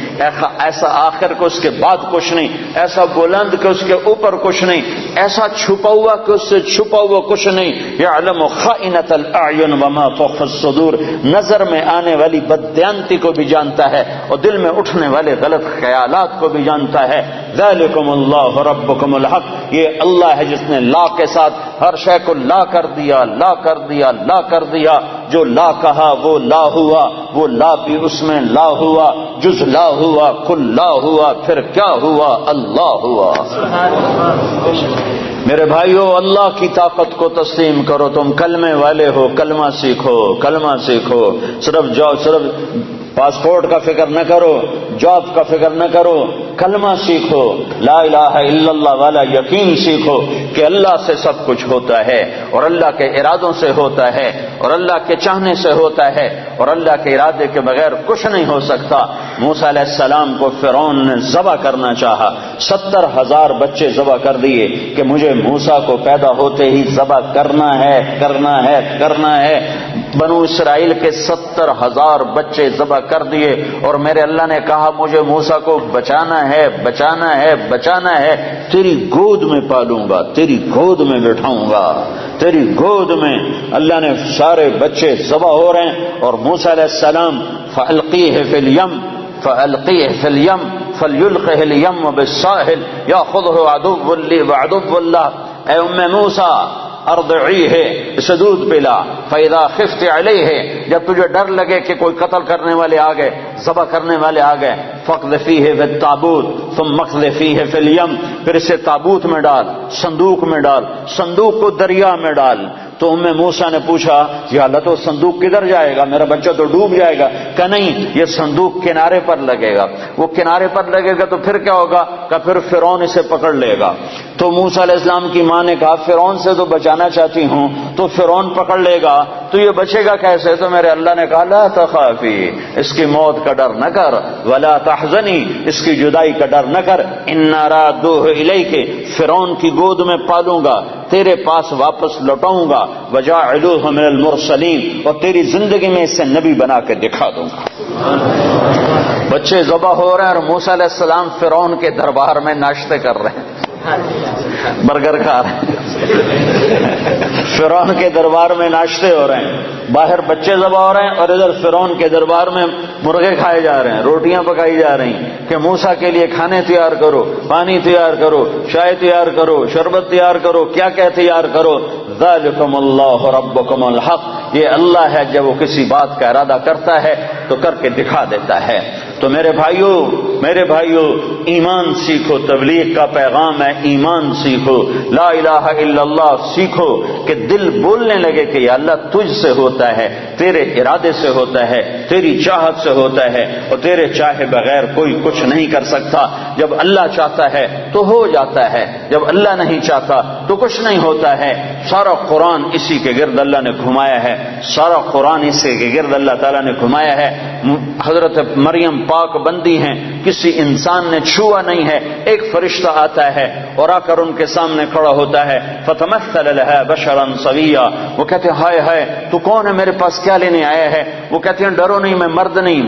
ایسا آخر کہ اس کے بعد کچھ نہیں، ایسا بلند کہ اس کے اوپر کچھ نہیں، ایسا چھپا ہوا کہ اس سے چھپا ہوا کچھ نہیں۔ یعلم خائنۃ الاعین وما تخفی الصدور۔ نظر میں آنے والی بددیانتی کو بھی جانتا ہے اور دل میں اٹھنے والے غلط غلط خیالات کو بھی جانتا ہے۔ ذالکم اللہ ربکم الحق، یہ اللہ ہے جس نے لا کے ساتھ ہر شے کو لا کر دیا، لا کر دیا، لا کر دیا۔ جو لا کہا وہ لا ہوا، وہ لا بھی اس میں لا ہوا، جز لا ہوا، کل لا ہوا، پھر کیا ہوا؟ اللہ ہوا۔ میرے بھائیو، اللہ کی طاقت کو تسلیم کرو۔ تم کلمے والے ہو، کلمہ سیکھو، کلمہ سیکھو۔ صرف پاسپورٹ کا فکر نہ کرو، جاب کا فکر نہ کرو، کلمہ سیکھو، لا الہ الا اللہ والا یقین سیکھو کہ اللہ سے سب کچھ ہوتا ہے، اور اللہ کے ارادوں سے ہوتا ہے، اور اللہ کے چاہنے سے ہوتا ہے، اور اللہ کے ارادے کے بغیر کچھ نہیں ہو سکتا۔ موسیٰ علیہ السلام کو فرعون نے ذبح کرنا چاہا، 70,000 بچے ذبح کر دیے کہ مجھے موسیٰ کو پیدا ہوتے ہی ذبح کرنا ہے، کرنا ہے، کرنا ہے۔ بنو اسرائیل کے 70,000 بچے ذبح کر دیے، اور میرے اللہ نے کہا مجھے موسیٰ کو بچانا ہے، بچانا ہے، بچانا ہے، تیری گود میں پالوں گا، تیری گود میں بٹھاؤں گا، تیری گود میں۔ اللہ نے سارے بچے ذبح ہو رہے ہیں، اور موسیٰ علیہ السلام فَأَلْقِيهِ فِي الْيَمِّ فَأَلْقِيهِ فِي الْيَمِّ فَلْيُلْقِهِ الْيَمُّ بِالسَّاحِلِ يَأْخُذْهُ عَدُوٌّ لِّي وَعَدُوٌّ لَّهُ۔ اے موسیٰ، ارضعیہ، اسے دودھ پلا، فَإِذَا خِفْتِ عَلَيْهِ، جب تجھے ڈر لگے کہ کوئی قتل کرنے والے آ گئے، ذبح کرنے والے آ گئے، فَاقْذِفِيهِ فِي التَّابُوتِ ثُمَّ اقْذِفِيهِ فِي الْيَمِّ، پھر اسے تابوت میں ڈال، صندوق میں ڈال، صندوق کو دریا میں ڈال۔ تو موسیٰ نے پوچھا یا اللہ تو صندوق کدھر جائے گا، میرا بچہ تو ڈوب جائے گا۔ کہ نہیں، یہ صندوق کنارے پر لگے گا، وہ کنارے پر لگے گا تو پھر کیا ہوگا؟ کہ پھر فرعون اسے پکڑ لے گا۔ تو موسیٰ علیہ السلام کی ماں نے کہا فرعون سے تو بچانا چاہتی ہوں، تو فرعون پکڑ لے گا تو یہ بچے گا کیسے؟ تو میرے اللہ نے کہا لا تخافی، اس کی موت کا ڈر نہ کر، ولا تحزنی، اس کی جدائی کا ڈر نہ کر، انا رادوہ الیک، فرعون کی گود میں پالوں گا، تیرے پاس واپس لوٹاؤں گا، وجاعلوہ من المرسلین، اور تیری زندگی میں اسے نبی بنا کے دکھا دوں گا۔ بچے ذبح ہو رہے ہیں اور موسیٰ علیہ السلام فرعون کے دربار میں ناشتے کر رہے ہیں، برگر کھا رہے ہیں، فرعون کے دربار میں ناشتے ہو رہے ہیں، باہر بچے ذبح ہو رہے ہیں اور ادھر فرعون کے دربار میں مرغے کھائے جا رہے ہیں، روٹیاں پکائی جا رہی ہیں کہ موسیٰ کے لیے کھانے تیار کرو، پانی تیار کرو، چائے تیار کرو، شربت تیار کرو، کیا کیا تیار کرو۔ ذالکم اللہ ربکم الحق، یہ اللہ ہے جب وہ کسی بات کا ارادہ کرتا ہے تو کر کے دکھا دیتا ہے۔ تو میرے بھائیو ایمان سیکھو، تبلیغ کا پیغام ہے ایمان سیکھو، لا الہ الا اللہ سیکھو کہ دل بولنے لگے کہ یا اللہ تجھ سے ہوتا ہے، تیرے ارادے سے ہوتا ہے، تیری چاہت سے ہوتا ہے، اور تیرے چاہے بغیر کوئی کچھ نہیں کر سکتا۔ جب اللہ چاہتا ہے تو ہو جاتا ہے، جب اللہ نہیں چاہتا تو کچھ نہیں ہوتا ہے۔ سارا قرآن اسی کے گرد اللہ نے گھمایا ہے، سارا قرآن اسی کے گرد اللہ تعالیٰ نے گھمایا ہے۔ حضرت مریم پاک بندی ہیں، کسی انسان نے چھوا نہیں ہے، ایک فرشتہ آتا ہے اور آ کر ان کے سامنے کھڑا ہوتا ہے، فتمثل لها بشرا سویا، وہ کہتے ہیں ہائے ہائے تو کون ہے، میرے پاس کیا لینے آیا ہے؟ وہ کہتے ہیں ڈرو نہیں، میں مرد نہیں،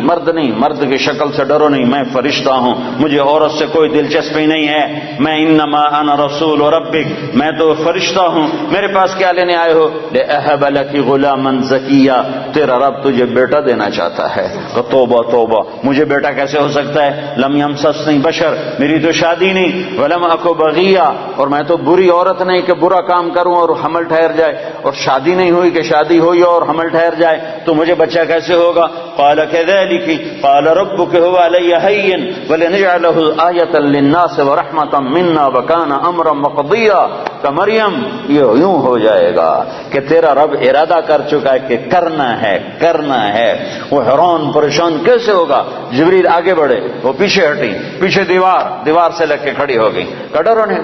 مرد کی شکل سے ڈرو نہیں، میں فرشتہ ہوں، مجھے عورت سے کوئی دلچسپی نہیں ہے، میں انما انا رسول ربک، میں تو فرشتہ ہوں، میرے پاس کیا لینے آئے ہو؟ لأہب لک غلاما زکیا، تیرا رب تجھے بیٹا دینا چاہتا ہے۔ تو توبہ توبہ، مجھے بیٹا کیسے ہو سکتا ہے؟ لم یمسسنی بشر، میری تو شادی نہیں، ولم اکو بغیہ، اور میں تو بری عورت نہیں کہ برا کام کروں اور حمل ٹھہر جائے، اور شادی نہیں ہوئی کہ شادی ہوئی اور حمل ٹھہر جائے، تو مجھے بچہ کیسے ہوگا؟ قال كذلك قال ربك هو علي هين ولنجعله آية للناس ورحمة منا وكان امرا مقضيا۔ کہ مریم یہ یوں ہو جائے گا کہ تیرا رب ارادہ کر چکا ہے کہ کرنا ہے۔ وہ حیران پریشان کیسے ہوگا؟ جبریل آگے بڑھے، وہ پیچھے ہٹی، پیچھے دیوار سے لگ کے کھڑی ہو گئی، کہ ڈرو نہیں،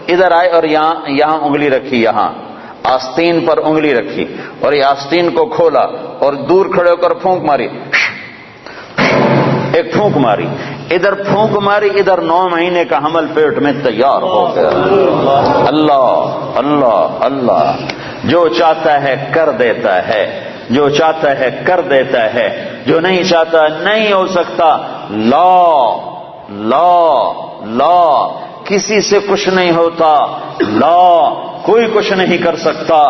ادھر آئے اور یہاں انگلی رکھی، یہاں آستین پر انگلی رکھی، اور یہ آستین کو کھولا اور دور کھڑے ہو کر پھونک ماری، ایک پھونک ماری، ادھر پھونک ماری، ادھر 9 مہینے کا حمل پیٹ میں تیار ہو گیا۔ اللہ جو چاہتا ہے کر دیتا ہے، جو چاہتا ہے کر دیتا ہے، جو نہیں چاہتا نہیں ہو سکتا۔ لا کسی سے کچھ نہیں ہوتا، لا کوئی کچھ نہیں کر سکتا،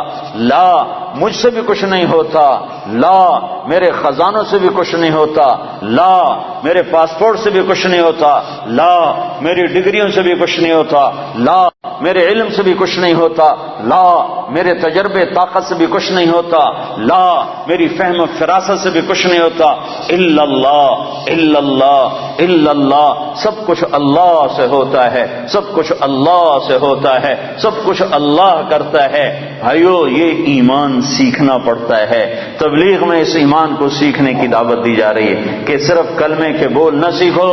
لا مجھ سے بھی کچھ نہیں ہوتا، لا میرے خزانوں سے بھی کچھ نہیں ہوتا، لا میرے پاسپورٹ سے بھی کچھ نہیں ہوتا، لا میری ڈگریوں سے بھی کچھ نہیں ہوتا، لا میرے علم سے بھی کچھ نہیں ہوتا، لا میرے تجربے طاقت سے بھی کچھ نہیں ہوتا، لا میری فہم و فراست سے بھی کچھ نہیں ہوتا، الا اللہ الا اللہ الا اللہ، سب کچھ اللہ سے ہوتا ہے، سب کچھ اللہ سے ہوتا ہے، سب کچھ اللہ کرتا ہے۔ بھائیو یہ ایمان سیکھنا پڑتا ہے، تبلیغ میں اس ایمان کو سیکھنے کی دعوت دی جا رہی ہے کہ صرف کلمے کے بول نہ سیکھو،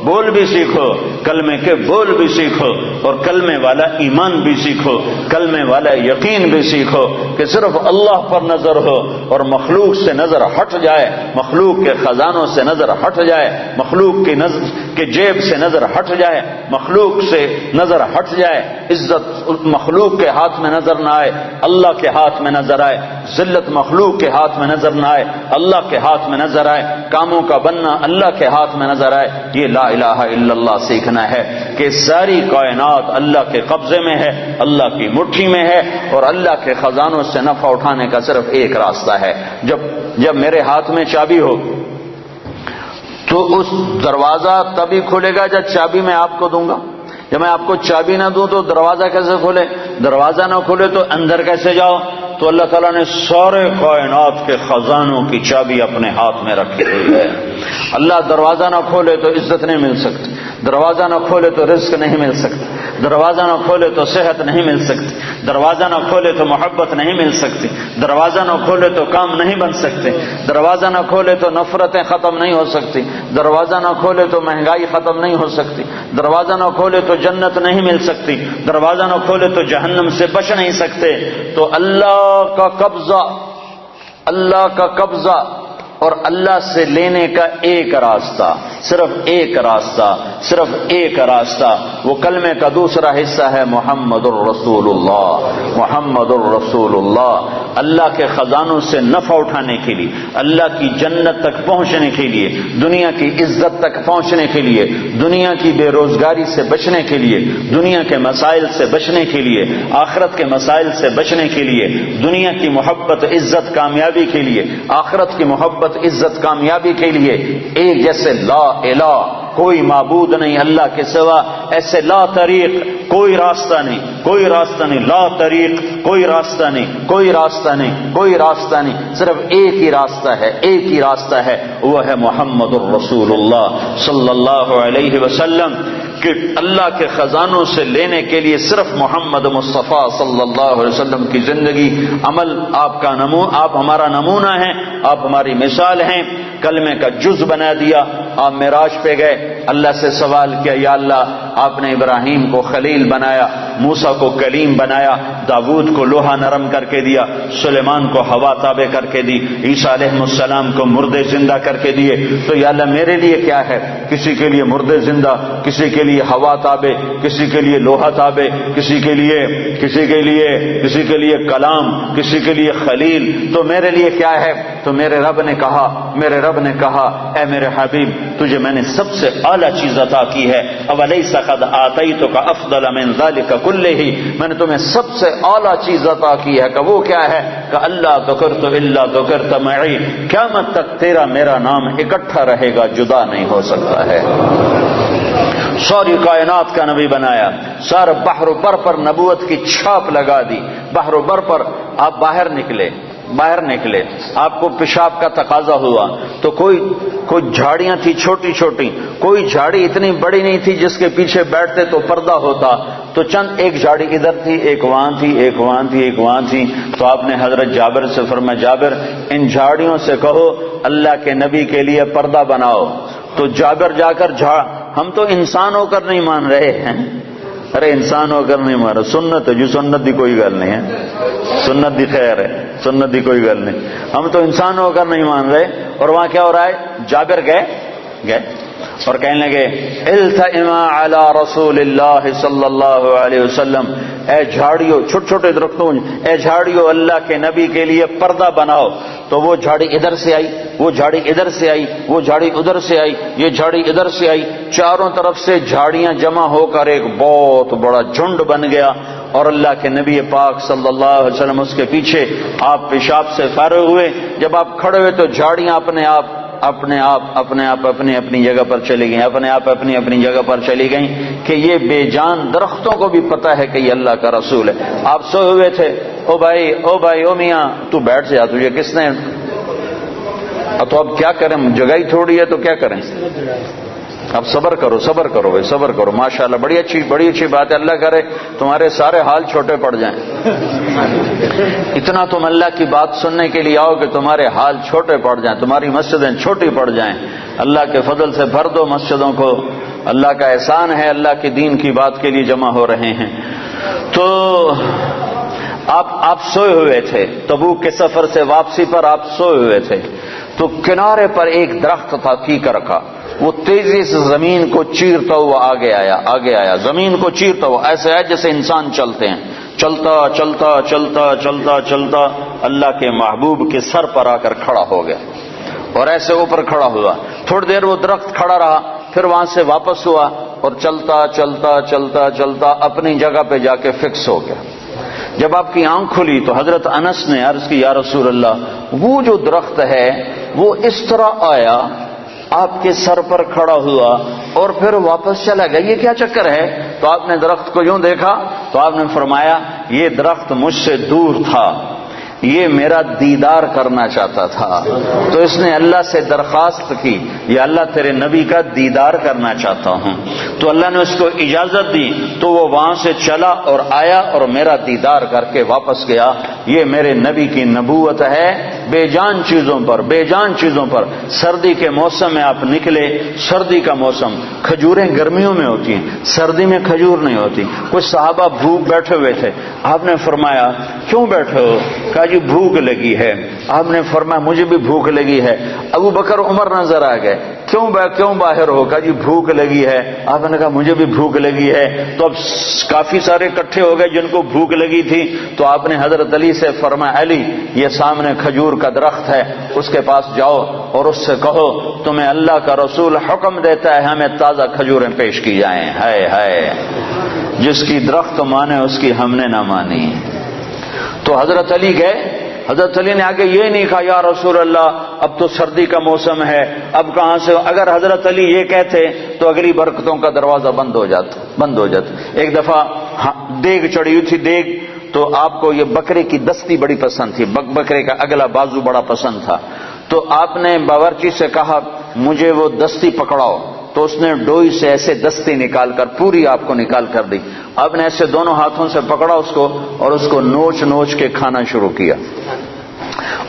بول بھی سیکھو، کلمے کے بول بھی سیکھو، اور کلمے والا ایمان بھی سیکھو، کلمے والا یقین بھی سیکھو کہ صرف اللہ پر نظر ہو اور مخلوق سے نظر ہٹ جائے، مخلوق کے خزانوں سے نظر ہٹ جائے، مخلوق کی نظر کے جیب سے نظر ہٹ جائے، مخلوق سے نظر ہٹ جائے، عزت مخلوق کے ہاتھ میں نظر نہ آئے، اللہ کے ہاتھ میں نظر آئے، ذلت مخلوق کے ہاتھ میں نظر نہ آئے، اللہ کے ہاتھ میں نظر آئے، کاموں کا بننا اللہ کے ہاتھ میں نظر آئے۔ یہ لا الہ الا اللہ سیکھنا ہے کہ ساری کائنات اللہ کے قبضے میں ہے، اللہ کی مٹھی میں ہے، اور اللہ کے خزانوں سے نفع اٹھانے کا صرف ایک راستہ ہے۔ جب میرے ہاتھ میں چابی ہو تو اس دروازہ تبھی کھلے گا جب چابی میں آپ کو دوں گا۔ جب میں آپ کو چابی نہ دوں تو دروازہ کیسے کھلے؟ دروازہ نہ کھلے تو اندر کیسے جاؤ؟ تو اللہ تعالیٰ نے سارے کائنات کے خزانوں کی چابی اپنے ہاتھ میں رکھی ہوئی ہے۔ اللہ دروازہ نہ کھولے تو عزت نہیں مل سکتی، دروازہ نہ کھولے تو رزق نہیں مل سکتا، دروازہ نہ کھولے تو صحت نہیں مل سکتی، دروازہ نہ کھولے تو محبت نہیں مل سکتی، دروازہ نہ کھولے تو کام نہیں بن سکتے، دروازہ نہ کھولے تو نفرتیں ختم نہیں ہو سکتی، دروازہ نہ کھولے تو مہنگائی ختم نہیں ہو سکتی، دروازہ نہ کھولے تو جنت نہیں مل سکتی، دروازہ نہ کھولے تو جہنم سے بچ نہیں سکتے۔ تو اللہ کا قبضہ اور اللہ سے لینے کا ایک راستہ، صرف ایک راستہ، صرف ایک راستہ، وہ کلمے کا دوسرا حصہ ہے محمد الرسول اللہ، محمد الرسول اللہ۔ اللہ کے خزانوں سے نفع اٹھانے کے لیے، اللہ کی جنت تک پہنچنے کے لیے، دنیا کی عزت تک پہنچنے کے لیے، دنیا کی بے روزگاری سے بچنے کے لیے، دنیا کے مسائل سے بچنے کے لیے، آخرت کے مسائل سے بچنے کے لیے، دنیا کی محبت عزت کامیابی کے لیے، آخرت کی محبت عزت کامیابی کے لیے، ایک جیسے لا الہ کوئی معبود نہیں اللہ کے سوا، ایسے لا طریق کوئی راستہ نہیں، کوئی راستہ نہیں، لا طریق کوئی راستہ نہیں، کوئی راستہ نہیں، کوئی راستہ نہیں، صرف ایک ہی راستہ ہے، ایک ہی راستہ ہے، وہ ہے محمد الرسول اللہ صلی اللہ علیہ وسلم۔ کہ اللہ کے خزانوں سے لینے کے لیے صرف محمد مصطفیٰ صلی اللہ علیہ وسلم کی زندگی، عمل آپ کا آپ ہمارا نمونہ ہیں، آپ ہماری مثال ہیں۔ کلمے کا جز بنا دیا، آپ معراج پہ گئے، اللہ سے سوال کیا، یا اللہ آپ نے ابراہیم کو خلیل بنایا، موسیٰ کو کلیم بنایا، داود کو لوہا نرم کر کے دیا، سلیمان کو ہوا تابع کر کے دی، عیسیٰ علیہ السلام کو مردے زندہ کر کے دیے، تو یا اللہ میرے لیے کیا ہے؟ کسی کے لیے مردے زندہ، کسی کے لیے ہوا تابع، کسی کے لیے لوہا تابع، کسی کے لیے کلام، کسی کے لیے خلیل، تو میرے لیے کیا ہے؟ تو میرے رب نے کہا اے میرے حبیب تجھے میں نے سب سے اعلیٰ چیز عطا کی ہے، اولیس قد آتیتک افضل من ذلک کلہ، میں نے تمہیں سب سے اعلیٰ چیز عطا کی ہے، کہ وہ کیا ہے؟ کہ اللہ ذکرت الا ذکرت معی، قیامت تک تیرا میرا نام اکٹھا رہے گا، جدا نہیں ہو سکتا ہے۔ ساری کائنات کا نبی بنایا، سارے بحر و بر پر نبوت کی چھاپ لگا دی، بحر و بر پر آپ باہر نکلے، آپ کو پیشاب کا تقاضا ہوا تو کوئی جھاڑیاں تھی چھوٹی چھوٹی، کوئی جھاڑی اتنی بڑی نہیں تھی جس کے پیچھے بیٹھتے تو پردہ ہوتا، تو چند ایک جھاڑی ادھر تھی، ایک وہاں تھی، ایک وہاں تھی، ایک وہاں تھی، تو آپ نے حضرت جابر سے فرمایا جابر ان جھاڑیوں سے کہو اللہ کے نبی کے لیے پردہ بناؤ، تو جابر جا کر ہم تو انسان ہو کر نہیں مان رہے ہیں، ارے انسان ہو کر نہیں مان رہے، سنت ہے جو سنت دی کوئی گل نہیں ہے، سنت دی خیر ہے، سنت دی کوئی گل نہیں، ہم تو انسان ہو کر نہیں مان رہے۔ اور وہاں کیا ہو رہا ہے؟ جابر گئے اور کہنے لگے التئما علی رسول اللہ صلی اللہ علیہ وسلم، اے جھاڑیوں، چھوٹے چھوٹے درختوں، اے جھاڑیوں اللہ کے نبی کے لیے پردہ بناؤ، تو وہ جھاڑی ادھر سے آئی، وہ جھاڑی ادھر سے آئی، وہ جھاڑی ادھر سے آئی، یہ جھاڑی ادھر سے آئی، چاروں طرف سے جھاڑیاں جمع ہو کر ایک بہت بڑا جھنڈ بن گیا، اور اللہ کے نبی پاک صلی اللہ علیہ وسلم اس کے پیچھے آپ پیشاب سے فارغ ہوئے. جب آپ کھڑے ہوئے تو جھاڑیاں اپنے آپ اپنی جگہ پر چلی گئیں، اپنے آپ اپنی جگہ پر چلی گئیں کہ یہ بے جان درختوں کو بھی پتہ ہے کہ یہ اللہ کا رسول ہے. آپ سوئے ہوئے تھے. او بھائی او میاں تو بیٹھ جا، تجھے کس نے؟ تو اب کیا کریں، جگہ ہی تھوڑی ہے تو کیا کریں؟ اب صبر کرو بھائی، صبر کرو. ماشاءاللہ بڑی اچھی بات ہے. اللہ کرے تمہارے سارے حال چھوٹے پڑ جائیں. اتنا تم اللہ کی بات سننے کے لیے آؤ کہ تمہارے حال چھوٹے پڑ جائیں، تمہاری مسجدیں چھوٹی پڑ جائیں. اللہ کے فضل سے بھر دو مسجدوں کو. اللہ کا احسان ہے، اللہ کے دین کی بات کے لیے جمع ہو رہے ہیں. تو آپ سوئے ہوئے تھے، تبوک کے سفر سے واپسی پر آپ سوئے ہوئے تھے. تو کنارے پر ایک درخت تھا کیکر کا، وہ تیزی سے زمین کو چیرتا ہوا آگے آیا زمین کو چیرتا ہوا. ایسے ہے جیسے انسان چلتے ہیں، چلتا اللہ کے محبوب کے سر پر آ کر کھڑا ہو گیا اور ایسے اوپر کھڑا ہوا. تھوڑی دیر وہ درخت کھڑا رہا، پھر وہاں سے واپس ہوا اور چلتا اپنی جگہ پہ جا کے فکس ہو گیا. جب آپ کی آنکھ کھلی تو حضرت انس نے عرض کی، یا رسول اللہ، وہ جو درخت ہے وہ اس طرح آیا، آپ کے سر پر کھڑا ہوا اور پھر واپس چلا گیا، یہ کیا چکر ہے؟ تو آپ نے درخت کو یوں دیکھا تو آپ نے فرمایا، یہ درخت مجھ سے دور تھا، یہ میرا دیدار کرنا چاہتا تھا. تو اس نے اللہ سے درخواست کی، یا اللہ تیرے نبی کا دیدار کرنا چاہتا ہوں. تو اللہ نے اس کو اجازت دی تو وہ وہاں سے چلا اور آیا اور میرا دیدار کر کے واپس گیا. یہ میرے نبی کی نبوت ہے. بے جان چیزوں پر سردی کے موسم میں آپ نکلے. سردی کا موسم، کھجوریں گرمیوں میں ہوتی ہیں، سردی میں کھجور نہیں ہوتی. کچھ صحابہ بھوک بیٹھے ہوئے تھے. آپ نے فرمایا کیوں بیٹھے ہو؟ کہا جی بھوک لگی ہے. آپ نے فرمایا مجھے بھی بھوک لگی ہے. ابو بکر عمر نظر آ گئے. کیوں باہر ہو؟ کہا جی بھوک لگی ہے. آپ نے کہا مجھے بھی بھوک لگی ہے. تو اب کافی سارے اکٹھے ہو گئے جن کو بھوک لگی تھی. تو آپ نے حضرت علی سے فرمایا، علی یہ سامنے کھجور کا درخت ہے، اس کے پاس جاؤ اور اس سے کہو تمہیں اللہ کا رسول حکم دیتا ہے ہمیں تازہ کھجوریں پیش کی جائیں. ہائے جس کی درخت مانے اس کی ہم نے نہ مانی. تو حضرت علی گئے. حضرت علی نے آگے یہ نہیں کہا یا رسول اللہ اب تو سردی کا موسم ہے، اب کہاں سے؟ اگر حضرت علی یہ کہتے تو اگلی برکتوں کا دروازہ بند ہو جاتا. ایک دفعہ دیگ چڑھی ہوئی تھی. دیگ تو آپ کو یہ بکرے کی دستی بڑی پسند تھی، بکرے کا اگلا بازو بڑا پسند تھا. تو آپ نے باورچی سے کہا مجھے وہ دستی پکڑاؤ. تو اس نے ڈوئی سے ایسے دستی نکال کر پوری آپ کو نکال کر دی. آپ نے ایسے دونوں ہاتھوں سے پکڑا اس کو اور اس کو نوچ کے کھانا شروع کیا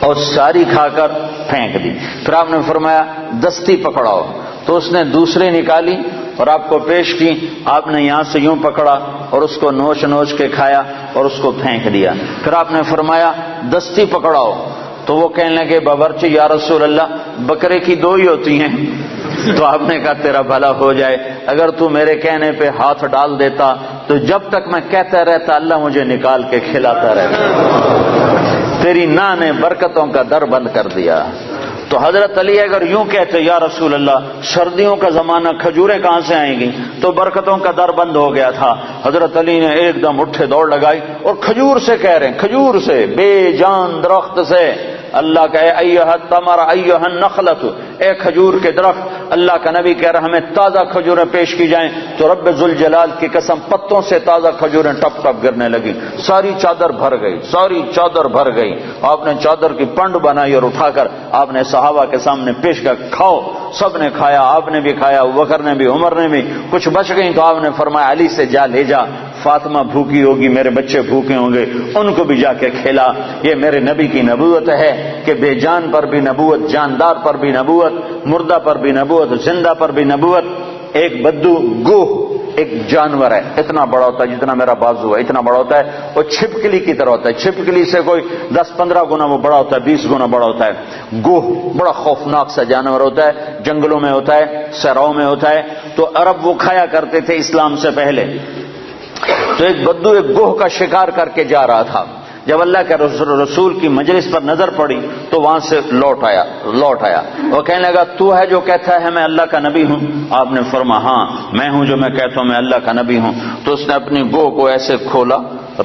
اور ساری کھا کر پھینک دی. پھر آپ نے فرمایا دستی پکڑاؤ. تو اس نے دوسری نکالی اور آپ کو پیش کی. آپ نے یہاں سے یوں پکڑا اور اس کو نوچ کے کھایا اور اس کو پھینک دیا. پھر آپ نے فرمایا دستی پکڑاؤ. تو وہ کہنے لگے باورچی یا رسول اللہ بکرے کی دو ہی ہوتی ہیں. تو آپ نے کہا تیرا بھلا ہو جائے، اگر تو میرے کہنے پہ ہاتھ ڈال دیتا تو جب تک میں کہتا رہتا اللہ مجھے نکال کے کھلاتا رہتا. تیری نا نے برکتوں کا در بند کر دیا. تو حضرت علی اگر یوں کہتے یا رسول اللہ سردیوں کا زمانہ کھجوریں کہاں سے آئیں گی، تو برکتوں کا در بند ہو گیا تھا. حضرت علی نے ایک دم اٹھے دوڑ لگائی اور کھجور سے کہہ رہے ہیں، کھجور سے، بے جان درخت سے. اللہ کہے ایھا التمر ایھا النخلۃ، اے کھجور کے درخت. اللہ کا نبی کہہ رہا ہمیں تازہ کھجوریں پیش کی جائیں. تو رب ذوالجلال کی قسم پتوں سے تازہ کھجوریں ٹپ گرنے لگی. ساری چادر بھر گئی. آپ نے چادر کی پنڈ بنائی اور اٹھا کر آپ نے صحابہ کے سامنے پیش کر کھاؤ. سب نے کھایا، آپ نے بھی کھایا، بکر نے بھی، عمر نے بھی. کچھ بچ گئی تو آپ نے فرمایا علی سے جا لے جا، فاطمہ بھوکی ہوگی، میرے بچے بھوکے ہوں گے، ان کو بھی جا کے کھلا. یہ میرے نبی کی نبوت ہے کہ بے جان پر بھی نبوت، جاندار پر بھی نبوت، مردہ پر بھی نبوت، زندہ پر بھی نبوت. ایک بدو گوہ ایک جانور ہے، اتنا بڑا ہوتا ہے جتنا میرا بازو ہے، اتنا بڑا ہوتا ہے. وہ چھپکلی کی طرح ہوتا ہے. چھپکلی سے کوئی 10-15 گنا وہ بڑا ہوتا ہے، 20 گنا بڑا ہوتا ہے. گوہ بڑا خوفناک سا جانور ہوتا ہے، جنگلوں میں ہوتا ہے، صحراؤں میں ہوتا ہے. تو عرب وہ کھایا کرتے تھے اسلام سے پہلے. تو ایک بدو ایک گوہ کا شکار کر کے جا رہا تھا. جب اللہ کے رسول کی مجلس پر نظر پڑی تو وہاں سے لوٹ آیا. وہ کہنے لگا تو ہے جو کہتا ہے میں اللہ کا نبی ہوں؟ آپ نے فرمایا ہاں میں ہوں جو میں کہتا ہوں میں اللہ کا نبی ہوں. تو اس نے اپنی گوہ کو ایسے کھولا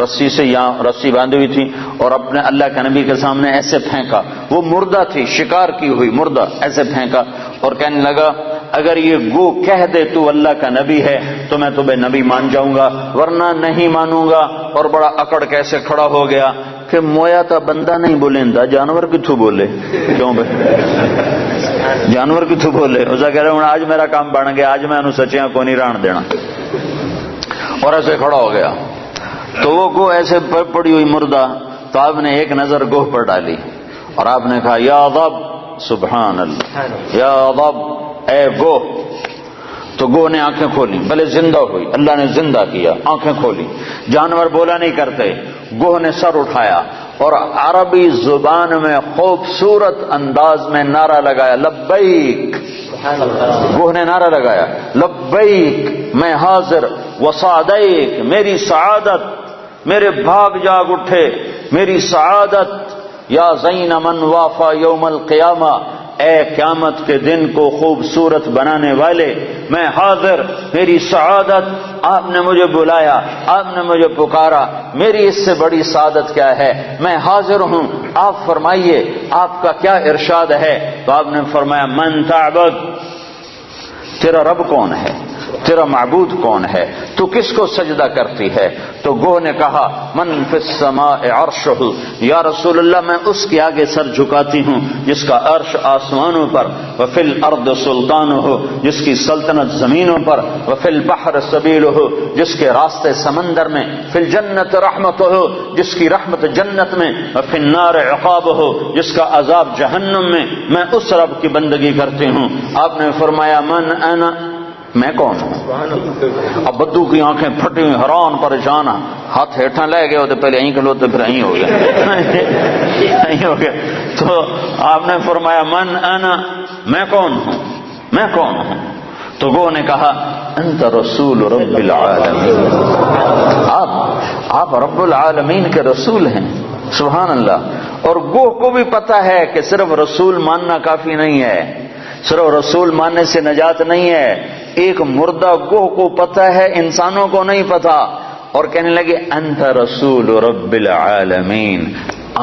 رسی سے یہاں رسی باندھی ہوئی تھی اور اپنے اللہ کے نبی کے سامنے ایسے پھینکا. وہ مردہ تھی، شکار کی ہوئی مردہ، ایسے پھینکا اور کہنے لگا اگر یہ گو کہہ دے تو اللہ کا نبی ہے تو میں تمہیں نبی مان جاؤں گا ورنہ نہیں مانوں گا. اور بڑا اکڑ کیسے کھڑا ہو گیا کہ مویا تا بندہ نہیں بولیندا جانور کتھوں بولے. کیوں بھائی جانور کتھوں بولے؟ اسا کہہ رہا ہوں آج میرا کام بن گیا، آج میں انہوں سچیاں کو نہیں ران دینا. اور ایسے کھڑا ہو گیا تو وہ گو ایسے پڑی ہوئی مردہ. تو آپ نے ایک نظر گوہ پر ڈالی اور آپ نے کہا یا ضب سبحان اللہ، یا ضب اے گوہ. تو گوہ نے آنکھیں کھولی، بھلے زندہ ہوئی، اللہ نے زندہ کیا، آنکھیں کھولی. جانور بولا نہیں کرتے. گوہ نے سر اٹھایا اور عربی زبان میں خوبصورت انداز میں نعرہ لگایا لبیک. گوہ نے نعرہ لگایا لبیک میں حاضر وسعدیک، میری سعادت، میرے بھاگ جاگ اٹھے میری سعادت. یا زین من وافا یوم القیامہ، اے قیامت کے دن کو خوبصورت بنانے والے میں حاضر، میری سعادت. آپ نے مجھے بلایا، آپ نے مجھے پکارا، میری اس سے بڑی سعادت کیا ہے؟ میں حاضر ہوں. آپ فرمائیے آپ کا کیا ارشاد ہے؟ تو آپ نے فرمایا من تعبد، تیرا رب کون ہے، تیرا معبود کون ہے، تو کس کو سجدہ کرتی ہے؟ تو گوہ نے کہا من فی السماء عرشہ، یا رسول اللہ میں اس کے آگے سر جھکاتی ہوں جس کا عرش آسمانوں پر، وفی الارض سلطانہ، جس کی سلطنت زمینوں پر، وفی البحر سبیلہ، جس کے راستے سمندر میں، فی الجنت رحمتہ، جس کی رحمت جنت میں، وفی النار عقابہ، جس کا عذاب جہنم میں اس رب کی بندگی کرتی ہوں. آپ نے فرمایا من انا، میں کون ہوں؟ اب بدو کی آنکھیں پھٹی ہوئی، حیران پریشان، ہاتھ ہیٹھاں لے گئے ہوتے، پہلے کھلو تو پھر ہو گیا. تو آپ نے فرمایا من انا، میں کون ہوں، میں کون ہوں؟ تو گو نے کہا انت رسول رب العالمین، آپ رب العالمین کے رسول ہیں. سبحان اللہ. اور گوہ کو بھی پتا ہے کہ صرف رسول ماننا کافی نہیں ہے، صرف رسول ماننے سے نجات نہیں ہے. ایک مردہ گوہ کو پتا ہے، انسانوں کو نہیں پتا. اور کہنے لگے انت رسول رب العالمین،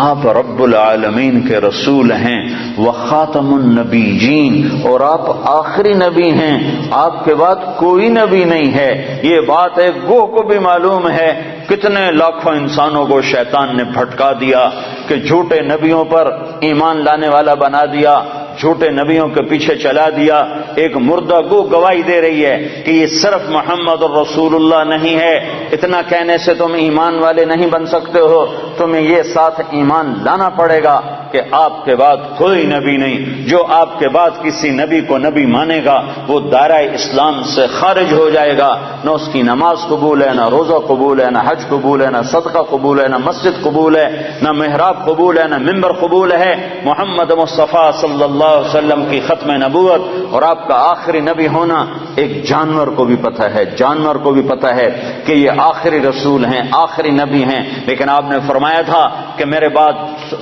آپ رب العالمین کے رسول ہیں. وخاتم النبیین، اور آپ آخری نبی ہیں، آپ کے بعد کوئی نبی نہیں ہے. یہ بات ایک گوہ کو بھی معلوم ہے. کتنے لاکھوں انسانوں کو شیطان نے بھٹکا دیا کہ جھوٹے نبیوں پر ایمان لانے والا بنا دیا، جھوٹے نبیوں کے پیچھے چلا دیا. ایک مردہ گو گواہی دے رہی ہے کہ یہ صرف محمد الرسول اللہ نہیں ہے. اتنا کہنے سے تم ایمان والے نہیں بن سکتے ہو، تمہیں یہ ساتھ ایمان لانا پڑے گا کہ آپ کے بعد کوئی نبی نہیں. جو آپ کے بعد کسی نبی کو نبی مانے گا وہ دائرہ اسلام سے خارج ہو جائے گا. نہ اس کی نماز قبول ہے، نہ روزہ قبول ہے، نہ حج قبول ہے، نہ صدقہ قبول ہے، نہ مسجد قبول ہے، نہ محراب قبول ہے، نہ ممبر قبول ہے. محمد مصطفیٰ صلی اللہ علیہ وسلم کی ختم نبوت اور آپ کا آخری نبی ہونا ایک جانور کو بھی پتہ ہے، جانور کو بھی پتہ ہے کہ یہ آخری رسول ہیں، آخری نبی ہیں. لیکن آپ نے فرمایا تھا کہ میرے بعد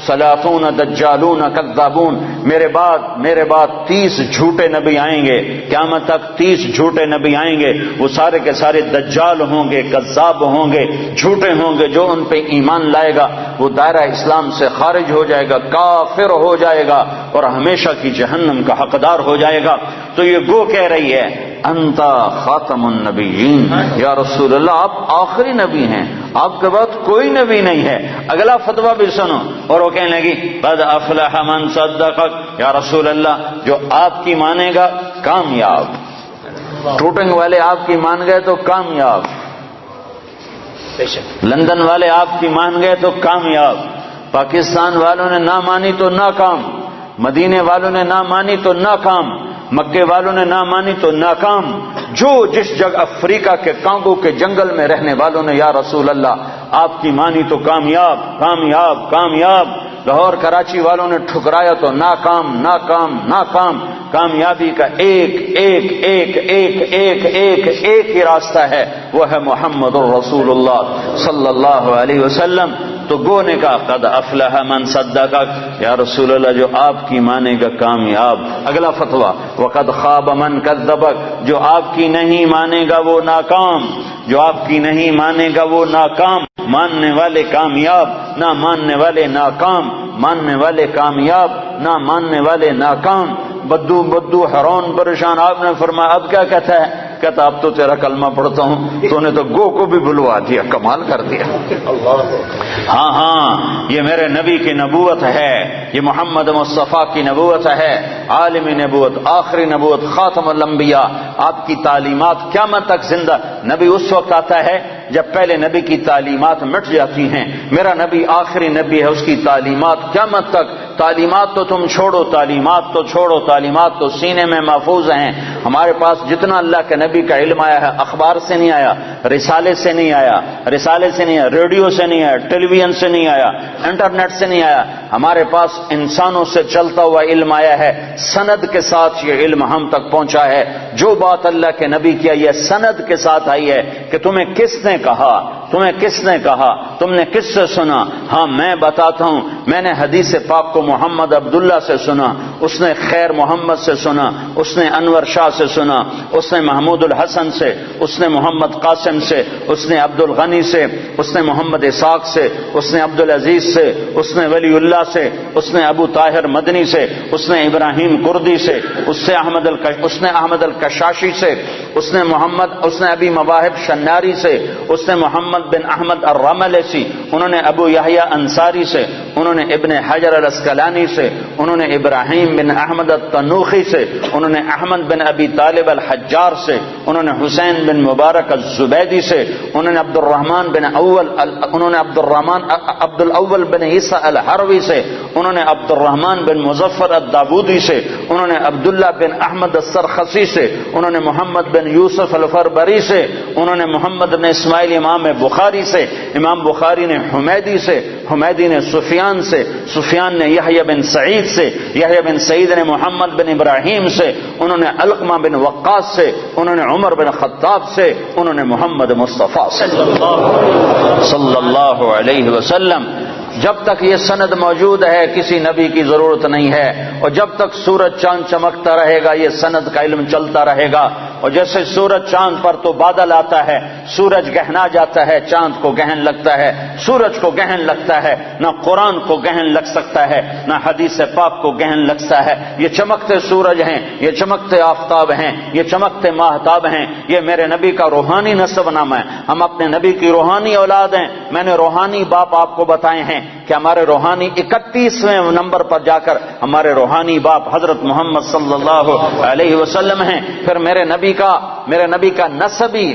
ثلاثون دجالون کذابون، میرے بعد 30 جھوٹے نبی آئیں گے. قیامت تک 30 جھوٹے نبی آئیں گے. وہ سارے کے سارے دجال ہوں گے، کذاب ہوں گے، جھوٹے ہوں گے. جو ان پہ ایمان لائے گا وہ دائرہ اسلام سے خارج ہو جائے گا، کافر ہو جائے گا اور ہمیشہ کی جہنم کا حقدار ہو جائے گا. تو یہ گو کہہ رہی ہے انت خاتم النبیین، یا رسول اللہ آپ آخری نبی ہیں، آپ کے بعد کوئی نبی نہیں ہے. اگلا فتویٰ بھی سنو. اور وہ کہنے لگی قد افلح من صدقک، یا رسول اللہ جو آپ کی مانے گا کامیاب، ٹوٹنگ والے آپ کی مان گئے تو کامیاب، لندن والے آپ کی مان گئے تو کامیاب، پاکستان والوں نے نہ مانی تو ناکام، مدینے والوں نے نہ مانی تو ناکام، مکے والوں نے نہ مانی تو ناکام. جو جس جگہ افریقہ کے کانگو کے جنگل میں رہنے والوں نے یا رسول اللہ آپ کی مانی تو کامیاب کامیاب کامیاب. لاہور کراچی والوں نے ٹھکرایا تو ناکام ناکام ناکام. کامیابی کا ایک ایک ایک ایک ایک ایک ایک ہی راستہ ہے، وہ ہے محمد الرسول اللہ صلی اللہ علیہ وسلم. تو گو نے کہا قد افلح من صدقک، یا رسول اللہ جو آپ کی مانے گا کامیاب۔ اگلا فتویٰ وقد خاب من کذبک، جو آپ کی نہیں مانے گا وہ ناکام، جو آپ کی نہیں مانے گا وہ ناکام۔ ماننے والے کامیاب، نہ ماننے والے ناکام، ماننے والے کامیاب، نہ ماننے والے ناکام۔ بدو بدو حیران پریشان، آپ نے فرمایا اب کیا کہتا ہے؟ کہتا اب تو تیرا کلمہ پڑھتا ہوں، تو نے تو گو کو بھی بلوا دیا، کمال کر دیا۔ ہاں ہاں یہ میرے نبی کی نبوت ہے، یہ محمد مصطفیٰ کی نبوت ہے، عالمی نبوت، آخری نبوت، خاتم الانبیاء۔ آپ کی تعلیمات قیامت تک زندہ۔ نبی اس وقت آتا ہے جب پہلے نبی کی تعلیمات مٹ جاتی ہیں۔ میرا نبی آخری نبی ہے، اس کی تعلیمات قیامت تک۔ تعلیمات تو تم چھوڑو، تعلیمات تو چھوڑو، تعلیمات تو سینے میں محفوظ ہیں۔ ہمارے پاس جتنا اللہ کے نبی کا علم آیا ہے اخبار سے نہیں آیا، رسالے سے نہیں آیا، رسالے سے نہیں آیا، ریڈیو سے نہیں آیا، ٹیلی ویژن سے نہیں آیا، انٹرنیٹ سے نہیں آیا۔ ہمارے پاس انسانوں سے چلتا ہوا علم آیا ہے، سند کے ساتھ یہ علم ہم تک پہنچا ہے۔ جو بات اللہ کے نبی کی آئی ہے سند کے ساتھ آئی ہے کہ تمہیں کس نے کہا، تمہیں کس نے کہا، تم نے کس سے سنا؟ ہاں میں بتاتا ہوں، میں نے حدیث پاک کو محمد عبداللہ سے سنا، اس نے خیر محمد سے سنا، اس نے انور شاہ سے سنا، اس نے محمود الحسن سے، اس نے محمد قاسم سے، اس نے عبد الغنی سے، اس نے محمد اسحاق سے، اس نے عبد العزیز سے، اس نے ولی اللہ سے، اس نے ابو طاہر مدنی سے، اس نے ابراہیم کردی سے، اس نے احمد الکشاشی سے، اس نے ابی مواہب شناری سے، اس نے محمد بن احمد الرملسی، انہوں نے ابو یحییٰ انصاری سے، انہوں نے ابن حجر الاسقلانی سے، انہوں نے ابراہیم بن احمد التنوخی سے، انہوں نے احمد بن ابی طالب الحجار سے، انہوں نے حسین بن مبارک الزبیدی سے، انہوں نے عبد الاول بن عیسیٰ الحروی سے، انہوں نے عبد الرحمن بن مظفر الداودی سے، انہوں نے عبداللہ بن احمد السرخسی سے، انہوں نے محمد بن یوسف الفربری سے، انہوں نے محمد بن اسماعیل امام بخاری سے، امام بخاری نے حمیدی سے، حمیدی نے سفیان سے، سفیان نے یحییٰ بن سعید سے، یحییٰ بن سعید نے محمد بن ابراہیم سے، انہوں نے علقمہ بن وقاص سے، انہوں نے عمر بن خطاب سے، انہوں نے محمد مصطفیٰ سے صلی اللہ علیہ وسلم۔ جب تک یہ سند موجود ہے کسی نبی کی ضرورت نہیں ہے، اور جب تک سورج چاند چمکتا رہے گا یہ سند کا علم چلتا رہے گا۔ اور جیسے سورج چاند پر تو بادل آتا ہے، سورج گہنا جاتا ہے، چاند کو گہن لگتا ہے، سورج کو گہن لگتا ہے، نہ قرآن کو گہن لگ سکتا ہے، نہ حدیث پاک کو گہن لگتا ہے۔ یہ چمکتے سورج ہیں، یہ چمکتے آفتاب ہیں، یہ چمکتے ماہتاب ہیں، یہ میرے نبی کا روحانی نسب نامہ ہے۔ ہم اپنے نبی کی روحانی اولاد ہیں۔ میں نے روحانی باپ آپ کو بتائے ہیں کہ ہمارے روحانی 31ویں نمبر پر جا کر ہمارے روحانی باپ حضرت محمد صلی اللہ علیہ وسلم ہیں۔ پھر میرے نبی کا نسبی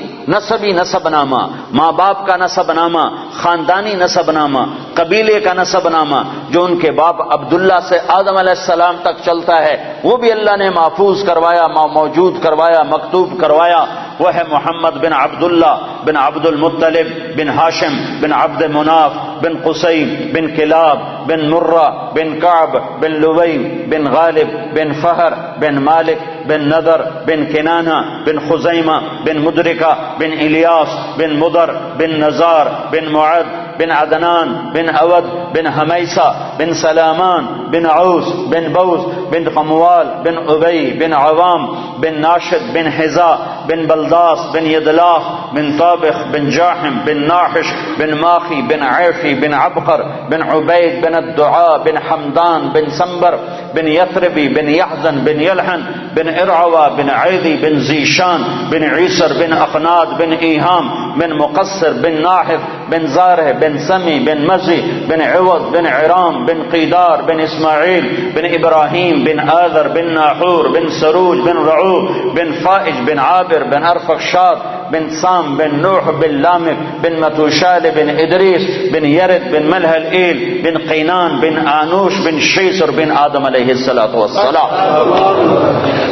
نسب نامہ، ماں باپ کا نسب نامہ، خاندانی نسب نامہ، قبیلے کا نسب نامہ، جو ان کے باپ عبداللہ سے آدم علیہ السلام تک چلتا ہے، وہ بھی اللہ نے محفوظ کروایا، موجود کروایا، مکتوب کروایا۔ وہ ہے محمد بن عبداللہ بن عبد المطلب بن ہاشم بن عبد مناف بن قصی بن کلاب بن مرہ بن کعب بن لوی بن غالب بن فہر بن مالک بن نضر بن کنانہ بن خزیمہ بن مدرکہ بن الیاس بن مضر بن نزار بن معد بن عدنان بن اود بن حمیسہ بن سلامان بن عوس بن بوس بن قموال بن ابی بن عوام بن ناشد بن حذاء بن بلداس بن یدلاف بن طابخ بن جاحم بن ناحش بن ماخی بن عیفی بن عبقر بن عبید بن الدعاء بن حمدان بن سنبر بن یثربی بن یحزن بن یلحن بن ارعوى بن عیدی بن زیشان بن عیسر بن اقناد بن ایہام بن مقصر بن ناحف بن زارہ بن سمی بن مزی بن عوض بن عرام بن قیدار بن اسماعیل بن ابراہیم بن آذر بن ناحور بن سروج بن رعوب بن فائج بن عابر بن ارفخشاد بن سام بن نوح بن لامک بن متوشال بن ادریس بن یرد بن ملح الایل بن قینان بن آنوش بن شیسر بن آدم علیہ السلام۔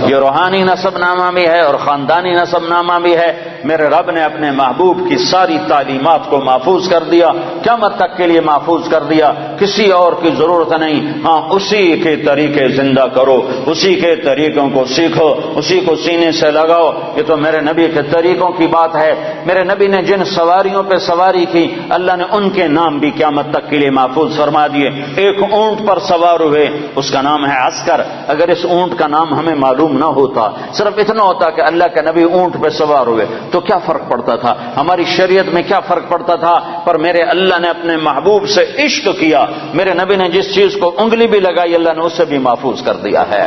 یہ روحانی نسب نامہ بھی ہے اور خاندانی نسب نامہ بھی ہے۔ میرے رب نے اپنے محبوب کی ساری تعلیمات کو محفوظ کر دیا، قیامت تک کے لیے محفوظ کر دیا، کسی اور کی ضرورت نہیں۔ ہاں اسی کے طریقے زندہ کرو، اسی کے طریقوں کو سیکھو، اسی کو سینے سے لگاؤ۔ یہ تو میرے نبی کے طریقوں کی کی بات ہے، میرے نبی نے جن سواریوں پہ سواری کی اللہ نے ان کے نام بھی قیامت تک کے لیے محفوظ فرما دیے۔ ایک اونٹ پر سوار ہوئے، اس کا نام ہے عسکر۔ اگر اس اونٹ کا نام ہمیں معلوم نہ ہوتا، صرف اتنا ہوتا کہ اللہ کے نبی اونٹ پہ سوار ہوئے، تو کیا فرق پڑتا تھا، ہماری شریعت میں کیا فرق پڑتا تھا؟ پر میرے اللہ نے اپنے محبوب سے عشق کیا، میرے نبی نے جس چیز کو انگلی بھی لگائی اللہ نے اسے بھی محفوظ کر دیا ہے۔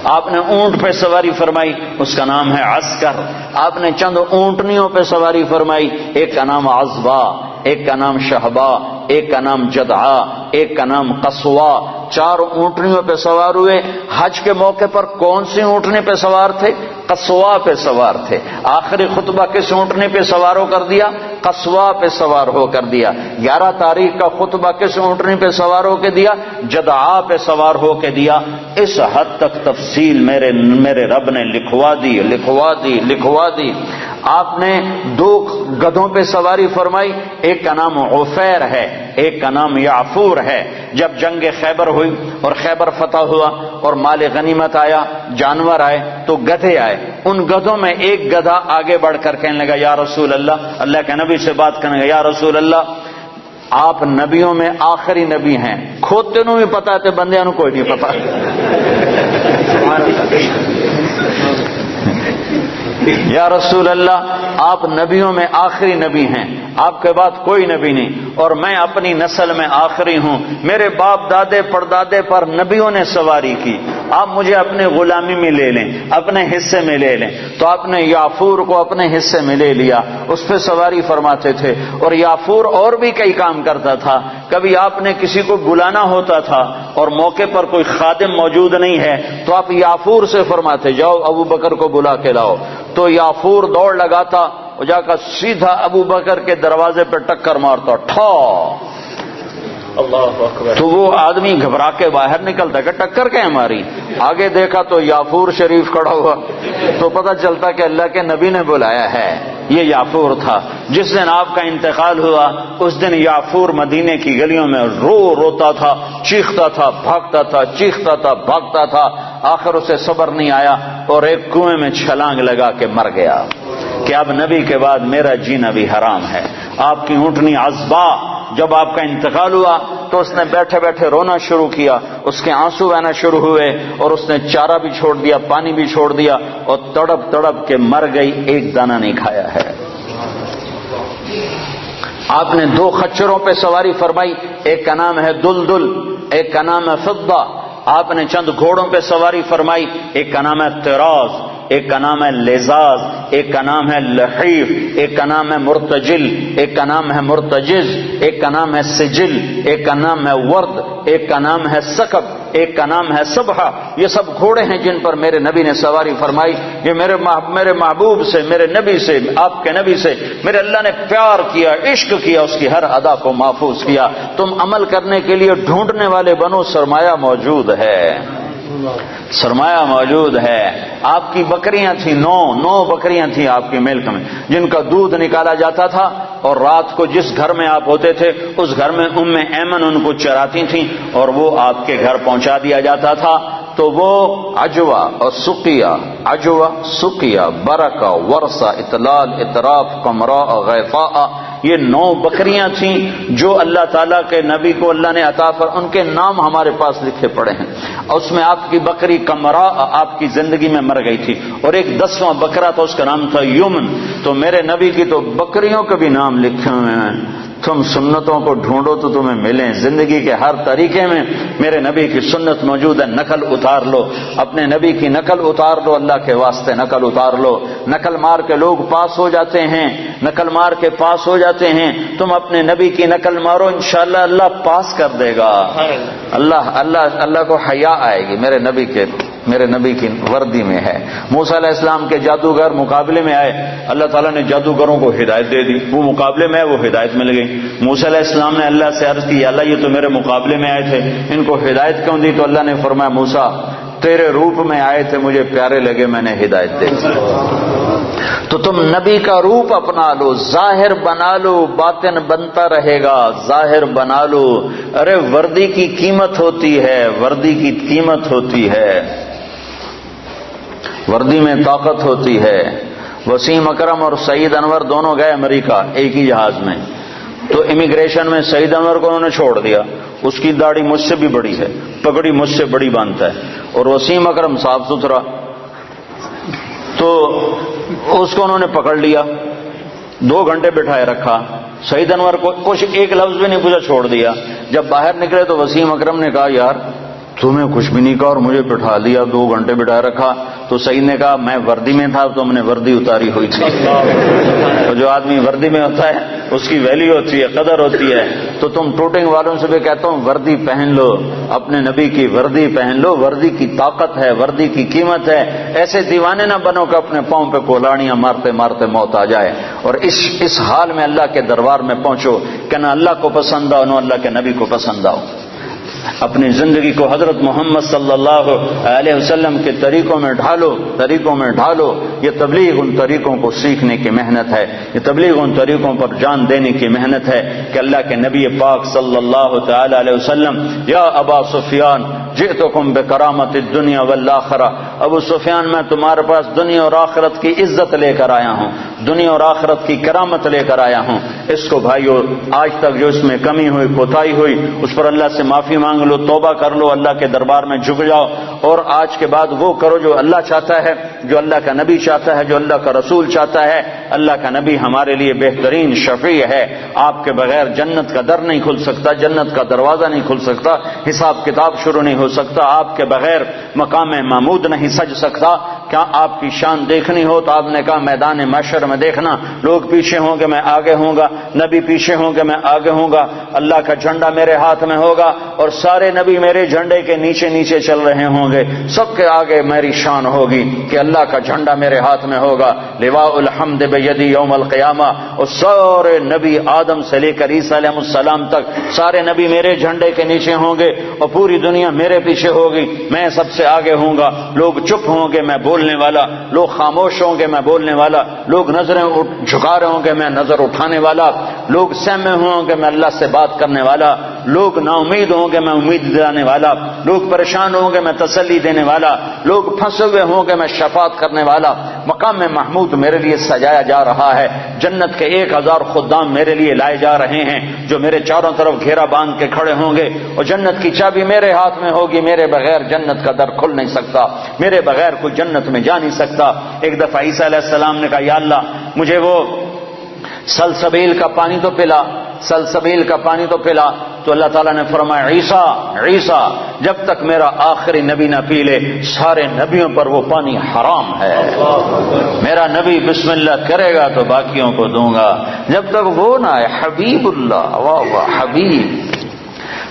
آپ نے اونٹ پہ سواری فرمائی، اس کا نام ہے عسکر۔ آپ نے چند اونٹنیوں پہ سواری فرمائی، ایک کا نام عذبا، ایک کا نام شہبا، ایک کا نام جدعا، ایک کا نام قصوا۔ 4 اونٹنیوں پہ سوار ہوئے۔ حج کے موقع پر کون سی اونٹنی پہ سوار تھے؟ قصوا پہ سوار تھے۔ آخری خطبہ کس اونٹنی پہ سوار ہو کر دیا؟ قصوا پہ سوار ہو کر دیا۔ 11 تاریخ کا خطبہ کس اونٹنی پہ سوار ہو کے دیا؟ جدعا پہ سوار ہو کے دیا۔ اس حد تک تفصیل میرے رب نے لکھوا دی۔ آپ نے 2 گدھوں پہ سواری فرمائی، ایک کا نام عفیر ہے، ایک کا نام یعفور ہے۔ جب جنگ خیبر ہوئی اور خیبر فتح ہوا اور مال غنیمت آیا، جانور آئے، تو گدھے آئے۔ ان گدھوں میں ایک گدھا آگے بڑھ کر کہنے لگا یا رسول اللہ، اللہ کے نبی سے بات کرنے لگا، یا رسول اللہ آپ نبیوں میں آخری نبی ہیں، کھوتے نو بھی پتا تے بندیاں نو کوئی نہیں پتا۔ یا رسول اللہ آپ نبیوں میں آخری نبی ہیں، آپ کے بعد کوئی نبی نہیں، اور میں اپنی نسل میں آخری ہوں، میرے باپ دادے پردادے پر نبیوں نے سواری کی، آپ مجھے اپنے غلامی میں لے لیں، اپنے حصے میں لے لیں۔ تو آپ نے یافور کو اپنے حصے میں لے لیا، اس پہ سواری فرماتے تھے۔ اور یافور اور بھی کئی کام کرتا تھا، کبھی آپ نے کسی کو بلانا ہوتا تھا اور موقع پر کوئی خادم موجود نہیں ہے تو آپ یافور سے فرماتے جاؤ ابو بکر کو بلا کے لاؤ، تو یافور دوڑ لگاتا اور جا کر سیدھا ابو بکر کے دروازے پہ ٹکر مارتا، ٹھا، اللہ اکبر۔ تو وہ آدمی گھبرا کے باہر نکلتا کہ ٹکر کیا ہماری، آگے دیکھا تو یافور شریف کھڑا ہوا، تو پتہ چلتا کہ اللہ کے نبی نے بلایا ہے۔ یہ یافور تھا۔ جس دن آپ کا انتقال ہوا اس دن یافور مدینے کی گلیوں میں روتا تھا، چیختا تھا، بھاگتا تھا، چیختا تھا، بھاگتا تھا، آخر اسے صبر نہیں آیا اور ایک کنویں میں چھلانگ لگا کے مر گیا کہ اب نبی کے بعد میرا جینا بھی حرام ہے۔ آپ کی اونٹنی عذبا جب آپ کا انتقال ہوا تو اس نے بیٹھے بیٹھے رونا شروع کیا، اس کے آنسو بہنا شروع ہوئے اور اس نے چارہ بھی چھوڑ دیا، پانی بھی چھوڑ دیا اور تڑپ تڑپ کے مر گئی، ایک دانہ نہیں کھایا ہے۔ آپ نے 2 خچروں پہ سواری فرمائی، ایک کا نام ہے دلدل، ایک کا نام ہے فضہ۔ آپ نے چند گھوڑوں پہ سواری فرمائی، ایک کا نام ہے طراز، ایک کا نام ہے لزاز، ایک کا نام ہے لحیف، ایک کا نام ہے مرتجل، ایک کا نام ہے مرتجز، ایک کا نام ہے سجل، ایک کا نام ہے ورد، ایک کا نام ہے سکب، ایک کا نام ہے صبحہ۔ یہ سب گھوڑے ہیں جن پر میرے نبی نے سواری فرمائی۔ یہ میرے محبوب سے، میرے نبی سے، آپ کے نبی سے میرے اللہ نے پیار کیا، عشق کیا، اس کی ہر ادا کو محفوظ کیا۔ تم عمل کرنے کے لیے ڈھونڈنے والے بنو، سرمایہ موجود ہے، سرمایہ موجود ہے۔ آپ کی بکریاں تھیں، 9 بکریاں تھیں آپ کی ملک میں، جن کا دودھ نکالا جاتا تھا، اور رات کو جس گھر میں آپ ہوتے تھے اس گھر میں ایمن ان کو چراتی تھیں اور وہ آپ کے گھر پہنچا دیا جاتا تھا۔ تو وہ عجوہ اور سقیہ، برکہ، ورثہ، اطلال، اطراف، قمراء، غیفاء، یہ 9 بکریاں تھیں جو اللہ تعالیٰ کے نبی کو اللہ نے عطا پر، ان کے نام ہمارے پاس لکھے پڑے ہیں۔ اور اس میں آپ کی بکری قمراء آپ کی زندگی میں مر گئی تھی، اور ایک 10واں بکرا تھا، اس کا نام تھا یمن۔ تو میرے نبی کی تو بکریوں کے بھی نام لکھے ہوئے ہیں۔ تم سنتوں کو ڈھونڈو تو تمہیں ملیں، زندگی کے ہر طریقے میں میرے نبی کی سنت موجود ہے، نقل اتار لو، اپنے نبی کی نقل اتار لو، اللہ کے واسطے نقل اتار لو۔ نقل مار کے لوگ پاس ہو جاتے ہیں، نقل مار کے پاس ہو جاتے ہیں، تم اپنے نبی کی نقل مارو، انشاءاللہ اللہ پاس کر دے گا۔ اللہ کو حیا آئے گی، میرے نبی کی وردی میں ہے۔ موسیٰ علیہ السلام کے جادوگر مقابلے میں آئے، اللہ تعالیٰ نے جادوگروں کو ہدایت دے دی، وہ مقابلے میں آئے، وہ ہدایت مل گئی۔ موسیٰ علیہ السلام نے اللہ سے عرض کی، اللہ یہ تو میرے مقابلے میں آئے تھے، ان کو ہدایت کیوں دی؟ تو اللہ نے فرمایا موسیٰ تیرے روپ میں آئے تھے، مجھے پیارے لگے، میں نے ہدایت دے دی۔ تو تم نبی کا روپ اپنا لو، ظاہر بنا لو، باطن بنتا رہے گا، ظاہر بنا لو۔ ارے وردی کی قیمت ہوتی ہے، وردی کی قیمت ہوتی ہے، وردی میں طاقت ہوتی ہے، وسیم اکرم اور سعید انور دونوں گئے امریکہ ایک ہی جہاز میں، تو امیگریشن میں سعید انور کو انہوں نے چھوڑ دیا، اس کی داڑھی مجھ سے بھی بڑی ہے، پگڑی مجھ سے بڑی باندھتا ہے، اور وسیم اکرم صاف ستھرا، تو اس کو انہوں نے پکڑ لیا، 2 گھنٹے بٹھائے رکھا، سعید انور کو کچھ ایک لفظ بھی نہیں پوچھا، چھوڑ دیا۔ جب باہر نکلے تو وسیم اکرم نے کہا یار تمہیں کچھ بھی نہیں کہا اور مجھے بٹھا لیا، 2 گھنٹے بٹھائے رکھا۔ تو سعید نے کہا میں وردی میں تھا تو ہم نے وردی اتاری ہوئی تھی۔ تو جو آدمی وردی میں ہوتا ہے اس کی ویلیو ہوتی ہے، قدر ہوتی ہے۔ تو تم ٹوٹنگ والوں سے بھی کہتا ہوں وردی پہن لو، اپنے نبی کی وردی پہن لو، وردی کی طاقت ہے، وردی کی قیمت ہے۔ ایسے دیوانے نہ بنو کہ اپنے پاؤں پہ کولاڑیاں مارتے مارتے موت آ جائے، اور اس حال میں اللہ کے دربار میں پہنچو کہ نہ اللہ کو پسند آؤ نہ اللہ کے نبی کو پسند آؤ۔ اپنی زندگی کو حضرت محمد صلی اللہ علیہ وسلم کے طریقوں میں ڈھالو۔ یہ تبلیغ ان طریقوں کو سیکھنے کی محنت ہے، یہ تبلیغ ان طریقوں پر جان دینے کی محنت ہے کہ اللہ کے نبی پاک صلی اللہ تعالی علیہ وسلم، یا ابا سفیان جئتکم بکرامت الدنیا والآخرہ، ابو سفیان میں تمہارے پاس دنیا اور آخرت کی عزت لے کر آیا ہوں، دنیا اور آخرت کی کرامت لے کر آیا ہوں۔ اس کو بھائیو آج تک جو اس میں کمی ہوئی، کوتاہی ہوئی، اس پر اللہ سے معافی مانگ لو، توبہ کر لو، اللہ کے دربار میں جھک جاؤ، اور آج کے بعد وہ کرو جو اللہ چاہتا ہے، جو اللہ کا نبی چاہتا ہے، جو اللہ کا رسول چاہتا ہے۔ اللہ کا نبی ہمارے لیے بہترین شفیع ہے، آپ کے بغیر جنت کا در نہیں کھل سکتا، جنت کا دروازہ نہیں کھل سکتا، حساب کتاب شروع نہیں ہو سکتا، آپ کے بغیر مقام محمود نہیں سج سکتا۔ کیا آپ کی شان دیکھنی ہو تو آپ نے کہا میدان محشر میں دیکھنا، لوگ پیچھے ہوں گے میں آگے ہوں گا، نبی پیچھے ہوں گے میں آگے ہوں گا، اللہ کا جھنڈا میرے ہاتھ میں ہوگا اور سارے نبی میرے جھنڈے کے نیچے نیچے چل رہے ہوں گے، سب کے آگے میری شان ہوگی کہ اللہ کا جھنڈا میرے ہاتھ میں ہوگا، لواء الحمد بیدی یوم القیامہ، اور سارے نبی آدم سے لے کر عیسیٰ علیہ السلام تک سارے نبی میرے جھنڈے کے نیچے ہوں گے اور پوری دنیا میرے پیچھے ہوگی، میں سب سے آگے ہوں گا، لوگ چپ ہوں گے میں بولنے والا، لوگ خاموش ہوں گے میں بولنے والا، لوگ نظریں جھکا رہے ہوں گے میں نظر اٹھانے والا، لوگ سہمے ہوں گے میں اللہ سے بات کرنے والا، لوگ نا امید ہوں گے میں امید دلانے والا، لوگ پریشان ہوں گے میں تسلی دینے والا، لوگ پھنسے ہوئے ہوں گے میں شفاعت کرنے والا۔ مقام محمود میرے لیے سجایا جا رہا ہے، جنت کے 1000 خدام میرے لیے لائے جا رہے ہیں جو میرے چاروں طرف گھیرا باندھ کے کھڑے ہوں گے، اور جنت کی چابی میرے ہاتھ میں ہوگی، میرے بغیر جنت کا در کھل نہیں سکتا، میرے بغیر کوئی جنت میں جا نہیں سکتا۔ ایک دفعہ عیسیٰ علیہ السلام نے کہا یا اللہ مجھے وہ سلسبیل کا پانی تو پلا، سلسبیل کا پانی تو پلا، تو اللہ تعالیٰ نے فرمایا عیسیٰ جب تک میرا آخری نبی نہ پی لے سارے نبیوں پر وہ پانی حرام ہے، میرا نبی بسم اللہ کرے گا تو باقیوں کو دوں گا، جب تک وہ نہ آئے۔ حبیب اللہ، واہ واہ،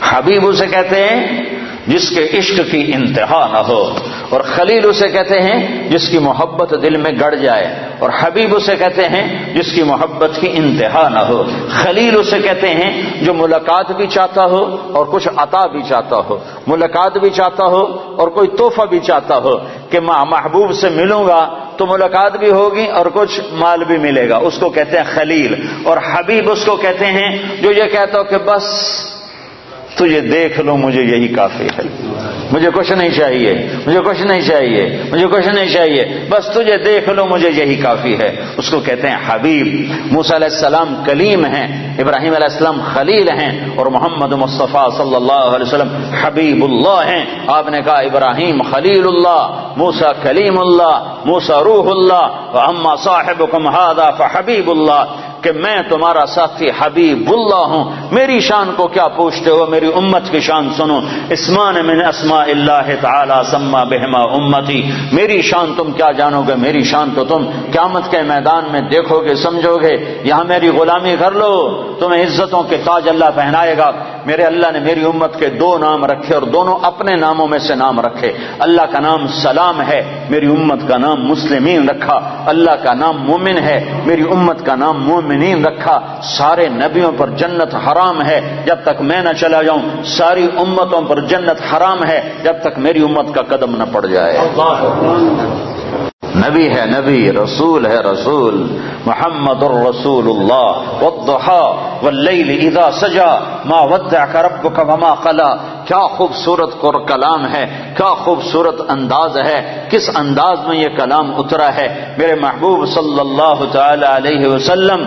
حبیب اسے کہتے ہیں جس کے عشق کی انتہا نہ ہو، اور خلیل اسے کہتے ہیں جس کی محبت دل میں گڑ جائے، اور حبیب اسے کہتے ہیں جس کی محبت کی انتہا نہ ہو۔ خلیل اسے کہتے ہیں جو ملاقات بھی چاہتا ہو اور کچھ عطا بھی چاہتا ہو، ملاقات بھی چاہتا ہو اور کوئی تحفہ بھی چاہتا ہو کہ میں محبوب سے ملوں گا تو ملاقات بھی ہوگی اور کچھ مال بھی ملے گا، اس کو کہتے ہیں خلیل۔ اور حبیب اس کو کہتے ہیں جو یہ کہتا ہو کہ بس تجھے دیکھ لو مجھے یہی کافی ہے، مجھے کچھ نہیں چاہیے، مجھے کچھ نہیں چاہیے، مجھے کچھ نہیں چاہیے، بس تجھے دیکھ لو مجھے یہی کافی ہے، اس کو کہتے ہیں حبیب۔ موسیٰ علیہ السلام کلیم ہیں، ابراہیم علیہ السلام خلیل ہیں، اور محمد مصطفیٰ صلی اللہ علیہ وسلم حبیب اللہ ہیں۔ آپ نے کہا ابراہیم خلیل اللہ، موسیٰ کلیم اللہ، موسیٰ روح اللہ، واما صاحبکم ھذا فحبیب اللہ، کہ میں تمہارا ساتھی حبیب اللہ ہوں۔ میری شان کو کیا پوچھتے ہو، میری امت کی شان سنو۔ اسمان من اسماء اللہ تعالی سما بہما امتی، میری شان تم کیا جانو گے، میری شان تو تم قیامت کے میدان میں دیکھو گے سمجھو گے۔ یہاں میری غلامی کر لو، تمہیں عزتوں کے تاج اللہ پہنائے گا۔ میرے اللہ نے میری امت کے 2 نام رکھے اور دونوں اپنے ناموں میں سے نام رکھے۔ اللہ کا نام سلام ہے، میری امت کا نام مسلمین رکھا۔ اللہ کا نام مومن ہے، میری امت کا نام مومنین رکھا۔ سارے نبیوں پر جنت حرام ہے جب تک میں نہ چلا جاؤں، ساری امتوں پر جنت حرام ہے جب تک میری امت کا قدم نہ پڑ جائے۔ نبی ہے نبی، رسول ہے رسول، محمد الرسول اللہ والضحى واللیل اذا سجا ما ودعک ربک وما قلی۔ کیا خوبصورت کلام ہے، کیا خوبصورت انداز ہے، کس انداز میں یہ کلام اترا ہے میرے محبوب صلی اللہ تعالی علیہ وسلم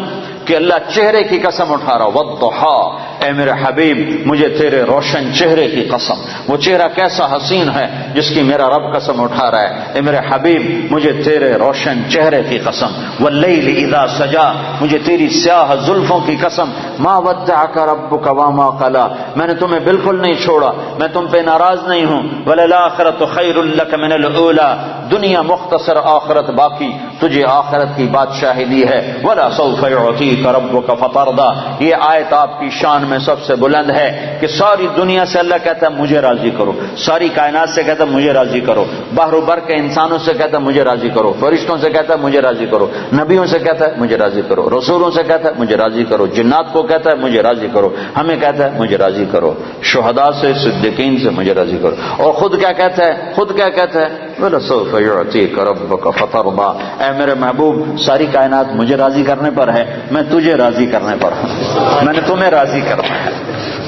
کہ اللہ چہرے کی قسم اٹھا رہا، والضحى، اے میرے حبیب مجھے تیرے روشن چہرے کی قسم، وہ چہرہ کیسا حسین ہے جس کی میرا رب قسم اٹھا رہا ہے، اے میرے حبیب مجھے تیرے روشن چہرے کی قسم، واللیل اذا سجا، مجھے تیری سیاہ زلفوں کی قسم، ما ودعک ربک وما قلی، میں نے تمہیں بالکل نہیں چھوڑا، میں تم پہ ناراض نہیں ہوں، وللآخرۃ خیر لک من الاولی، دنیا مختصر آخرت باقی، تجھے آخرت کی بادشاہی دی ہے، ولسوف یعطیک ربک فترضی۔ یہ آیت آپ کی شان میں سب سے بلند ہے کہ ساری دنیا سے اللہ کہتا ہے مجھے راضی کرو، ساری کائنات سے کہتا ہے مجھے راضی کرو، بحر و بر کے انسانوں سے کہتا ہے مجھے راضی کرو، فرشتوں سے کہتا ہے مجھے راضی کرو، نبیوں سے کہتا ہے مجھے راضی کرو، رسولوں سے کہتا ہے مجھے راضی کرو، جنات کو کہتا ہے مجھے راضی کرو، ہمیں کہتا ہے مجھے راضی کرو، شہداء سے صدیقین سے مجھے راضی کرو، اور خود کیا کہتا ہے، خود کیا کہتا ہے، وَلَسَوْفَ يُعْطِيكَ رَبُّكَ فَتَرْضَى، اے میرے محبوب ساری کائنات مجھے راضی کرنے پر ہے، میں تجھے راضی کرنے پر ہوں، میں نے تمہیں راضی کرنا ہے۔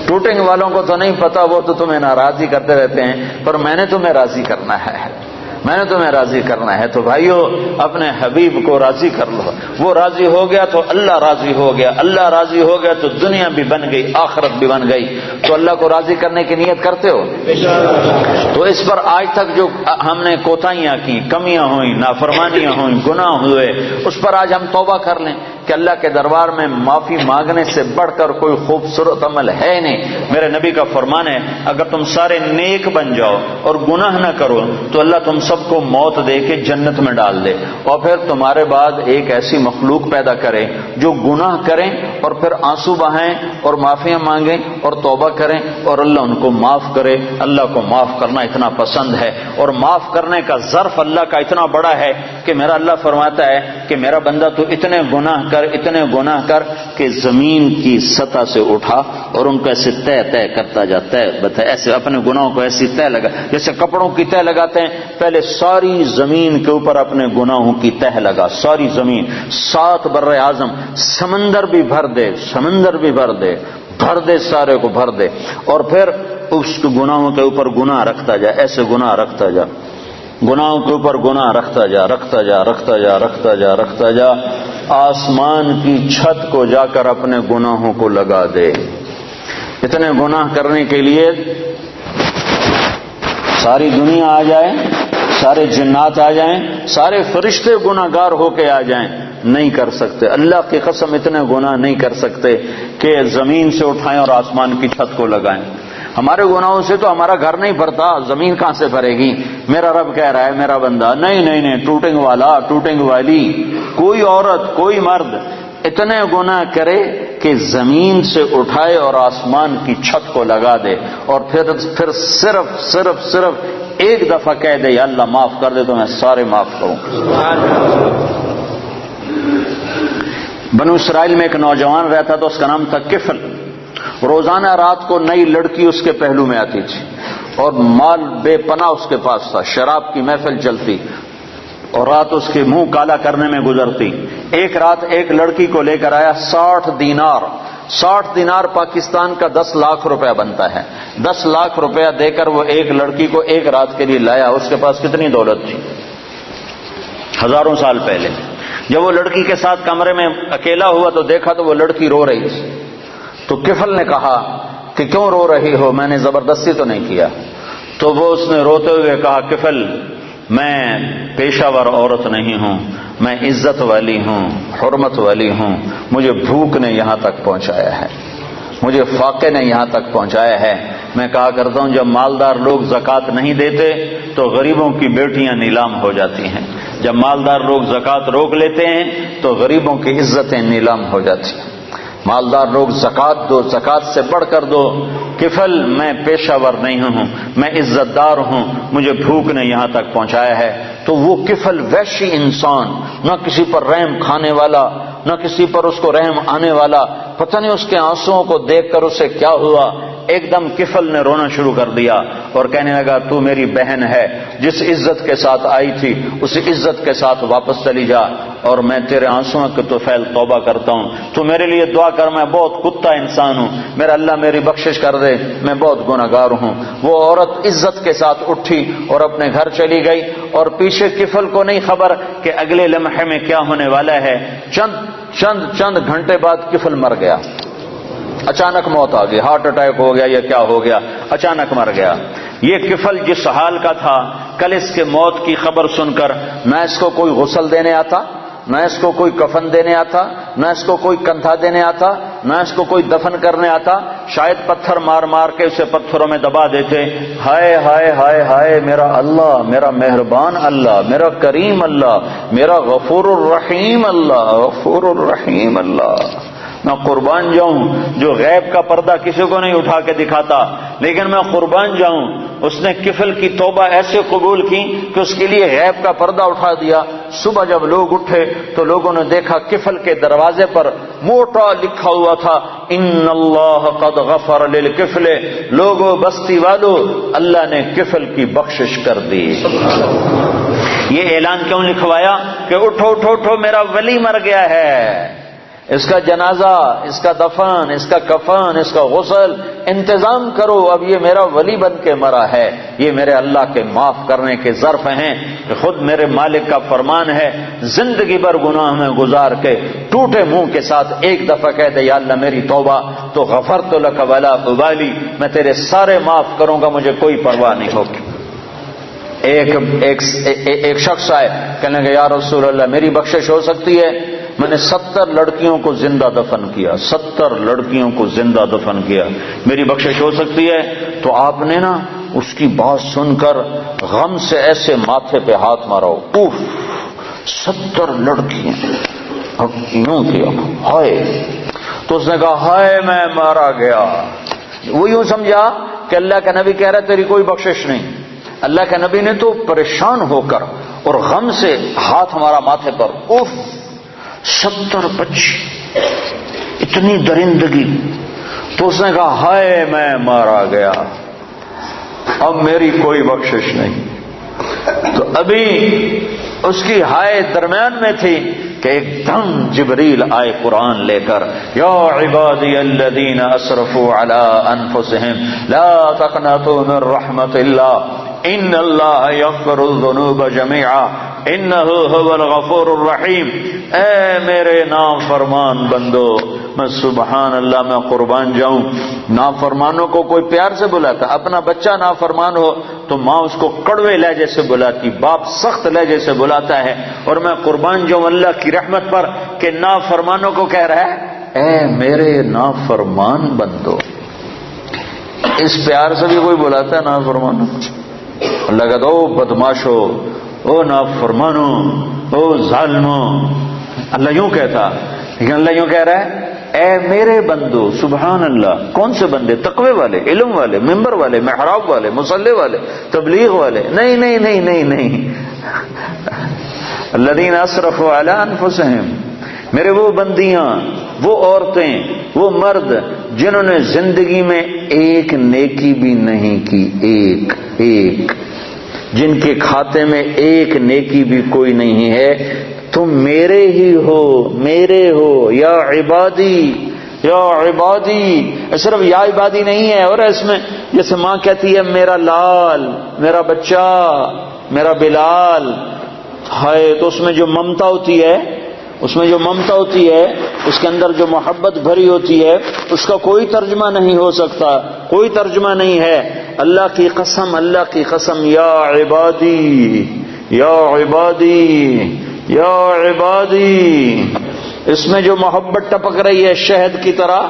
ٹوٹنگ والوں کو تو نہیں پتا، وہ تو تمہیں ناراضی کرتے رہتے ہیں، پر میں نے تمہیں راضی کرنا ہے، میں نے تمہیں راضی کرنا ہے۔ تو بھائیو اپنے حبیب کو راضی کر لو، وہ راضی ہو گیا تو اللہ راضی ہو گیا، اللہ راضی ہو گیا تو دنیا بھی بن گئی، آخرت بھی بن گئی۔ تو اللہ کو راضی کرنے کی نیت کرتے ہو؟ تو اس پر آج تک جو ہم نے کوتاہیاں کی، کمیاں ہوئیں، نافرمانیاں ہوئیں، گناہ ہوئے، اس پر آج ہم توبہ کر لیں کہ اللہ کے دربار میں معافی مانگنے سے بڑھ کر کوئی خوبصورت عمل ہے نہیں۔ میرے نبی کا فرمان ہے اگر تم سارے نیک بن جاؤ اور گناہ نہ کرو تو اللہ تم سب کو موت دے کے جنت میں ڈال دے، اور پھر تمہارے بعد ایک ایسی مخلوق پیدا کرے جو گناہ کریں اور پھر آنسو بہائیں اور معافیاں مانگیں اور توبہ کریں اور اللہ ان کو معاف کرے۔ اللہ کو معاف کرنا اتنا پسند ہے، اور معاف کرنے کا ظرف اللہ کا اتنا بڑا ہے کہ میرا اللہ فرماتا ہے کہ میرا بندہ تو اتنے گناہ کر کہ زمین کی سطح سے اٹھا اور ان کو ایسے طے کرتا جاتا ہے، ایسے اپنے گناہوں کو ایسی طے لگا جیسے کپڑوں کی طے لگاتے ہیں، پہلے ساری زمین کے اوپر اپنے گناہوں کی تہ لگا، ساری زمین، 7 بر اعظم، سمندر بھی بھر دے، سارے کو بھر دے، اور پھر اس گناہوں کے اوپر گناہ رکھتا جا، ایسے گناہ رکھتا جا، گناہوں کے اوپر گناہ رکھتا جا، آسمان کی چھت کو جا کر اپنے گناہوں کو لگا دے۔ اتنے گناہ کرنے کے لیے ساری دنیا آ جائے، سارے جنات آ جائیں، سارے فرشتے گناہگار ہو کے آ جائیں، نہیں کر سکتے۔ اللہ کی قسم اتنے گناہ نہیں کر سکتے کہ زمین سے اٹھائیں اور آسمان کی چھت کو لگائیں۔ ہمارے گناہوں سے تو ہمارا گھر نہیں بھرتا، زمین کہاں سے بھرے گی؟ میرا رب کہہ رہا ہے میرا بندہ نہیں، ٹوٹنگ والا، ٹوٹنگ والی، کوئی عورت کوئی مرد اتنے گناہ کرے کہ زمین سے اٹھائے اور آسمان کی چھت کو لگا دے، اور پھر صرف ایک دفعہ کہہ دے یا اللہ معاف کر دے تو میں سارے معاف کروں۔ بنو اسرائیل میں ایک نوجوان رہتا تھا، اس کا نام تھا کفل۔ روزانہ رات کو نئی لڑکی اس کے پہلو میں آتی تھی اور مال بے پناہ اس کے پاس تھا، شراب کی محفل چلتی اور رات اس کے منہ کالا کرنے میں گزرتی۔ ایک رات ایک لڑکی کو لے کر آیا، 60 دینار پاکستان کا 10 لاکھ روپیہ بنتا ہے۔ 10 لاکھ روپیہ دے کر وہ ایک لڑکی کو ایک رات کے لیے لایا۔ اس کے پاس کتنی دولت تھی؟ ہزاروں سال پہلے۔ جب وہ لڑکی کے ساتھ کمرے میں اکیلا ہوا تو دیکھا تو وہ لڑکی رو رہی تھی۔ تو کفل نے کہا کہ کیوں رو رہی ہو؟ میں نے زبردستی تو نہیں کیا۔ تو وہ اس نے روتے ہوئے کہا کفل میں پیشہ ور عورت نہیں ہوں، میں عزت والی ہوں، حرمت والی ہوں، مجھے بھوک نے یہاں تک پہنچایا ہے، مجھے فاقے نے یہاں تک پہنچایا ہے۔ میں کہا کرتا ہوں جب مالدار لوگ زکوٰۃ نہیں دیتے تو غریبوں کی بیٹیاں نیلام ہو جاتی ہیں، جب مالدار لوگ زکوٰۃ روک لیتے ہیں تو غریبوں کی عزتیں نیلام ہو جاتی ہیں۔ مالدار لوگ زکوٰۃ دو، زکوٰۃ سے بڑھ کر دو۔ کفل میں پیشہ ور نہیں ہوں، میں عزت دار ہوں، مجھے بھوک نے یہاں تک پہنچایا ہے۔ تو وہ کفل وحشی انسان، نہ کسی پر رحم کھانے والا، نہ کسی پر اس کو رحم آنے والا، پتہ نہیں اس کے آنسوؤں کو دیکھ کر اسے کیا ہوا ایک دم کفل نے رونا شروع کر دیا اور کہنے لگا تو میری بہن ہے، جس عزت کے ساتھ آئی تھی اسی عزت کے ساتھ واپس چلی جا، اور میں تیرے آنسوؤں کے طفیل توبہ کرتا ہوں، تو میرے لیے دعا کر، میں بہت کتا انسان ہوں، میرا اللہ میری بخشش کر دے، میں بہت گنہگار ہوں۔ وہ عورت عزت کے ساتھ اٹھی اور اپنے گھر چلی گئی، اور پیچھے کفل کو نہیں خبر کہ اگلے لمحے میں کیا ہونے والا ہے۔ چند گھنٹے بعد کفل مر گیا، اچانک موت آ گئی، ہارٹ اٹیک ہو گیا یا کیا ہو گیا، اچانک مر گیا۔ یہ کفل جس حال کا تھا، کل اس کے موت کی خبر سن کر نہ اس کو کوئی غسل دینے آتا، نہ اس کو کوئی کفن دینے آتا، نہ اس کو کوئی کندھا دینے آتا، نہ اس کو کوئی دفن کرنے آتا، شاید پتھر مار مار کے اسے پتھروں میں دبا دیتے۔ ہائے ہائے ہائے ہائے میرا اللہ، میرا مہربان اللہ، میرا کریم اللہ، میرا غفور الرحیم اللہ، غفور الرحیم اللہ۔ میں قربان جاؤں جو غیب کا پردہ کسی کو نہیں اٹھا کے دکھاتا، لیکن میں قربان جاؤں اس نے کفل کی توبہ ایسے قبول کی کہ اس کے لیے غیب کا پردہ اٹھا دیا۔ صبح جب لوگ اٹھے تو لوگوں نے دیکھا کفل کے دروازے پر موٹا لکھا ہوا تھا ان اللہ قد غفر للکفل، لوگوں بستی والو اللہ نے کفل کی بخشش کر دی۔ یہ اعلان کیوں لکھوایا کہ اٹھو اٹھو اٹھو میرا ولی مر گیا ہے، اس کا جنازہ، اس کا دفن، اس کا کفن، اس کا غسل انتظام کرو، اب یہ میرا ولی بن کے مرا ہے۔ یہ میرے اللہ کے معاف کرنے کے ظرف ہیں کہ خود میرے مالک کا فرمان ہے، زندگی بھر گناہ میں گزار کے ٹوٹے منہ کے ساتھ ایک دفعہ کہہ دے یا اللہ میری توبہ، تو غفرت لک ولا ابالی، میں تیرے سارے معاف کروں گا، مجھے کوئی پرواہ نہیں ہوگی۔ ایک شخص آئے، کہنے لگا یا رسول اللہ میری بخشش ہو سکتی ہے؟ میں نے 70 لڑکیوں کو زندہ دفن کیا، 70 لڑکیوں کو زندہ دفن کیا، میری بخشش ہو سکتی ہے؟ تو آپ نے نا اس کی بات سن کر غم سے ایسے ماتھے پہ ہاتھ مارا، اوف 70 لڑکیاں، اب یوں کیا ہائے، تو اس نے کہا ہائے میں مارا گیا۔ وہ یوں سمجھا کہ اللہ کا نبی کہہ رہا ہے تیری کوئی بخشش نہیں۔ اللہ کے نبی نے تو پریشان ہو کر اور غم سے ہاتھ ہمارا ماتھے پر، اوف 70 بچے، اتنی درندگی۔ تو اس نے کہا ہائے میں مارا گیا، اب میری کوئی بخشش نہیں۔ تو ابھی اس کی ہائے درمیان میں تھی کہ ایک دم جبریل آئے قرآن لے کر، یا عبادی الذین اسرفوا علی انفسہم لا تقنطوا من رحمت اللہ ان اللہ یغفر الذنوب جميعا انہ هو الغفور الرحیم۔ اے میرے نافرمان بندو، میں سبحان اللہ میں قربان جاؤں، نافرمانوں کو کوئی پیار سے بلاتا، اپنا بچہ نافرمان ہو تو ماں اس کو کڑوے لہجے سے بلاتی، باپ سخت لہجے سے بلاتا ہے، اور میں قربان جاؤں اللہ کی رحمت پر کہ نافرمانوں کو کہہ رہا ہے اے میرے نافرمان بندو۔ اس پیار سے بھی کوئی بلاتا ہے نافرمانوں؟ اللہ کہتا او بدماشو، او نافرمانو، او ظالمو، اللہ یوں کہتا، لیکن اللہ یوں کہہ رہا ہے اے میرے بندو۔ سبحان اللہ، کون سے بندے؟ تقوی والے، علم والے، منبر والے، محراب والے، مصلی والے، تبلیغ والے؟ نہیں نہیں نہیں نہیں نہیں، الذین اسرفوا علی انفسہم، میرے وہ بندیاں، وہ عورتیں، وہ مرد جنہوں نے زندگی میں ایک نیکی بھی نہیں کی، ایک جن کے کھاتے میں ایک نیکی بھی کوئی نہیں ہے، تم میرے ہی ہو، میرے ہو، یا عبادی، یا عبادی۔ صرف یا عبادی نہیں ہے، اور اس میں جیسے ماں کہتی ہے میرا لال، میرا بچہ، میرا بلال، ہائے، تو اس میں جو ممتا ہوتی ہے، اس میں جو ممتا ہوتی ہے، اس کے اندر جو محبت بھری ہوتی ہے، اس کا کوئی ترجمہ نہیں ہو سکتا، کوئی ترجمہ نہیں ہے۔ اللہ کی قسم، اللہ کی قسم، یا عبادی، یا عبادی، یا عبادی، اس میں جو محبت ٹپک رہی ہے شہد کی طرح،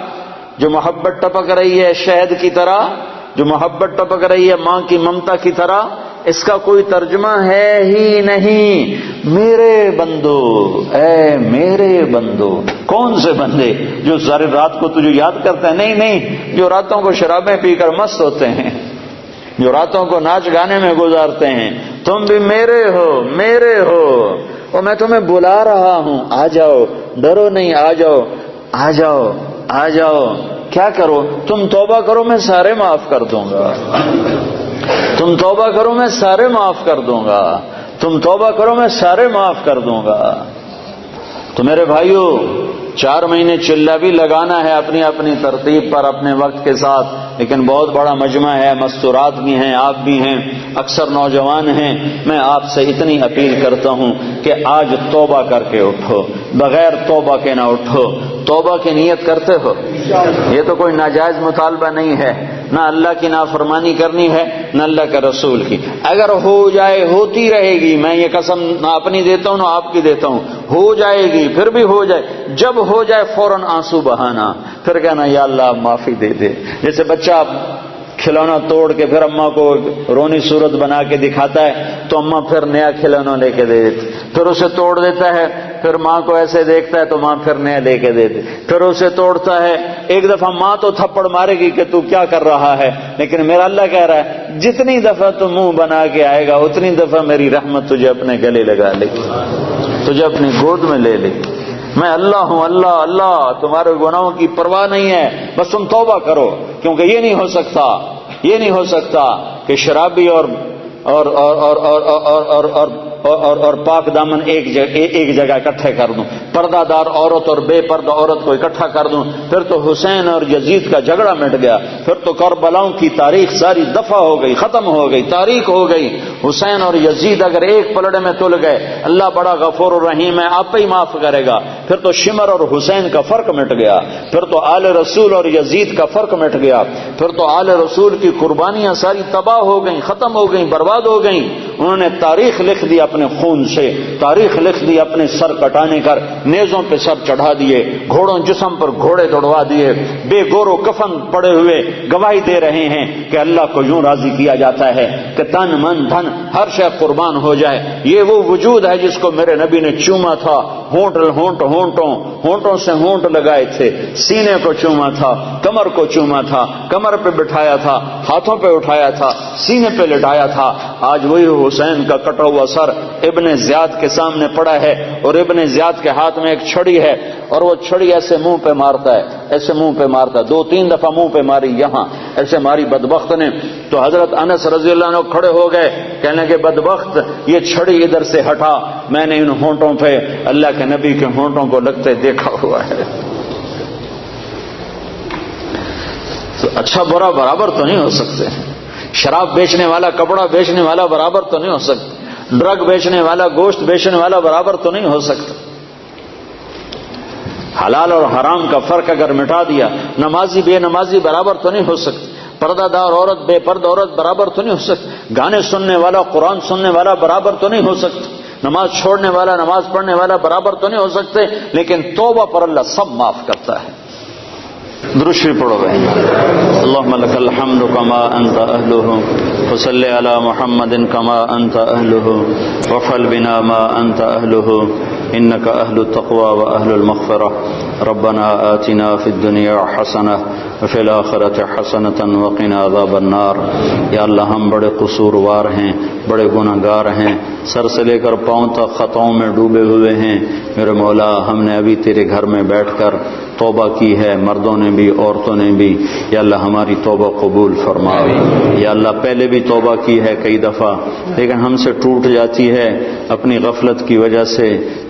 جو محبت ٹپک رہی ہے شہد کی طرح، جو محبت ٹپک رہی ہے ماں کی ممتا کی طرح، اس کا کوئی ترجمہ ہے ہی نہیں۔ میرے بندو، اے میرے بندو، کون سے بندے جو ساری رات کو تجھے یاد کرتے ہیں؟ نہیں نہیں، جو راتوں کو شرابیں پی کر مست ہوتے ہیں، جو راتوں کو ناچ گانے میں گزارتے ہیں۔ تم بھی میرے ہو، میرے ہو، اور میں تمہیں بلا رہا ہوں، آ جاؤ، ڈرو نہیں، آ جاؤ، آ جاؤ، آ جاؤ، کیا کرو؟ تم توبہ کرو میں سارے معاف کر دوں گا، تم توبہ کرو میں سارے معاف کر دوں گا، تم توبہ کرو میں سارے معاف کر دوں گا۔ تو میرے بھائیوں 4 مہینے چلہ بھی لگانا ہے اپنی اپنی ترتیب پر اپنے وقت کے ساتھ، لیکن بہت بڑا مجمع ہے، مستورات بھی ہیں، آپ بھی ہیں، اکثر نوجوان ہیں۔ میں آپ سے اتنی اپیل کرتا ہوں کہ آج توبہ کر کے اٹھو، بغیر توبہ کے نہ اٹھو۔ توبہ کی نیت کرتے ہو؟ یہ تو کوئی ناجائز مطالبہ نہیں ہے، نہ اللہ کی نافرمانی کرنی ہے نہ اللہ کے رسول کی۔ اگر ہو جائے، ہوتی رہے گی، میں یہ قسم نہ اپنی دیتا ہوں نہ آپ کی دیتا ہوں، ہو جائے گی، پھر بھی ہو جائے، جب ہو جائے فوراً آنسو بہانا، پھر کہنا یا اللہ معافی دے دے۔ جیسے بچہ کھلونا توڑ کے پھر اماں کو رونی صورت بنا کے دکھاتا ہے تو اماں پھر نیا کھلونا لے کے دے دیتی، پھر اسے توڑ دیتا ہے، پھر ماں کو ایسے دیکھتا ہے تو ماں پھر نیا لے کے دے دی، پھر اسے توڑتا ہے۔ ایک دفعہ ماں تو تھپڑ مارے گی کہ تو کیا کر رہا ہے، لیکن میرا اللہ کہہ رہا ہے جتنی دفعہ تو منہ بنا کے آئے گا اتنی دفعہ میری رحمت تجھے اپنے گلے لگا لے گی، تجھے اپنی گود میں لے لے گی۔ میں اللہ ہوں، اللہ اللہ، تمہارے گناہوں کی پرواہ نہیں ہے، بس تم توبہ کرو، کیونکہ یہ نہیں ہو سکتا، یہ نہیں ہو سکتا کہ شرابی اور پاک دامن ایک جگہ اکٹھے کر دوں، پردہ دار عورت اور بے پردہ عورت کو اکٹھا کر دوں، پھر تو حسین اور یزید کا جھگڑا مٹ گیا، پھر تو کربلاؤں کی تاریخ ساری دفع ہو گئی، ختم ہو گئی، تاریخ ہو گئی۔ حسین اور یزید اگر ایک پلڑے میں تل گئے، اللہ بڑا غفور الرحیم ہے، آپ ہی معاف کرے گا۔ پھر تو شمر اور حسین کا فرق مٹ گیا، پھر تو آل رسول اور یزید کا فرق مٹ گیا، پھر تو آل رسول کی قربانیاں ساری تباہ ہو گئیں، ختم ہو گئیں، برباد ہو گئیں۔ انہوں نے تاریخ لکھ دی اپنے خون سے، تاریخ لکھ دی اپنے سر کٹانے کر، نیزوں پہ سر چڑھا دیے، گھوڑوں جسم پر گھوڑے دوڑوا دیے، بے گور و کفن پڑے ہوئے گواہی دے رہے ہیں کہ اللہ کو یوں راضی کیا جاتا ہے کہ تن من دھن ہر شے قربان ہو جائے۔ یہ وہ وجود ہے جس کو میرے نبی نے چوما تھا، ہونٹوں سے ہونٹ لگائے تھے، سینے کو چوما تھا، کمر کو چوما تھا، کمر پہ بٹھایا تھا، ہاتھوں پہ اٹھایا تھا، سینے پہ لٹایا تھا۔ آج وہی حسین کا کٹا ہوا سر ابن زیاد کے سامنے پڑا ہے، اور ابن زیاد کے ہاتھ میں ایک چھڑی ہے، اور وہ چھڑی ایسے منہ پہ مارتا ہے، ایسے منہ پہ مارتا ہے، 2-3 دفعہ منہ پہ ماری، یہاں ایسے ماری بدبخت نے۔ تو حضرت انس رضی اللہ عنہ کھڑے ہو گئے، کہنے کہ بدبخت یہ چھڑی ادھر سے ہٹا، میں نے ان ہونٹوں پہ اللہ کے نبی کے ہونٹوں کو لگتے دیکھا ہوا ہے۔ تو اچھا برا برابر تو نہیں ہو سکتے، شراب بیچنے والا، کپڑا بیچنے والا برابر تو نہیں ہو سکتا، ڈرگ بیچنے والا، گوشت بیچنے والا برابر تو نہیں ہو سکتا۔ حلال اور حرام کا فرق اگر مٹا دیا، نمازی بے نمازی برابر تو نہیں ہو سکتی، پردہ دار عورت بے پردہ عورت برابر تو نہیں ہو سکتی، گانے سننے والا قرآن سننے والا برابر تو نہیں ہو سکتا، نماز چھوڑنے والا نماز پڑھنے والا برابر تو نہیں ہو سکتے، لیکن توبہ پر اللہ سب معاف کرتا ہے۔ درود شریف پڑھو بھائی۔ اللهم لك الحمد كما انت اهله وصل على محمد كما انت اهله وفعل بنا ما انت اهله انك اهل التقوى واهل المغفرة ربنا آتنا في الدنيا حسنة وفي الآخرة حسنة وقنا عذاب النار۔ یا اللہ ہم بڑے قصوروار ہیں، بڑے گناہگار ہیں، سر سے لے کر پاؤں تک خطاؤں میں ڈوبے ہوئے ہیں۔ میرے مولا ہم نے ابھی تیرے گھر میں بیٹھ کر توبہ کی ہے، مردوں نے بھی عورتوں نے بھی، یا اللہ ہماری توبہ قبول فرما۔ یا اللہ پہلے بھی توبہ کی ہے کئی دفعہ، لیکن ہم سے ٹوٹ جاتی ہے اپنی غفلت کی وجہ سے،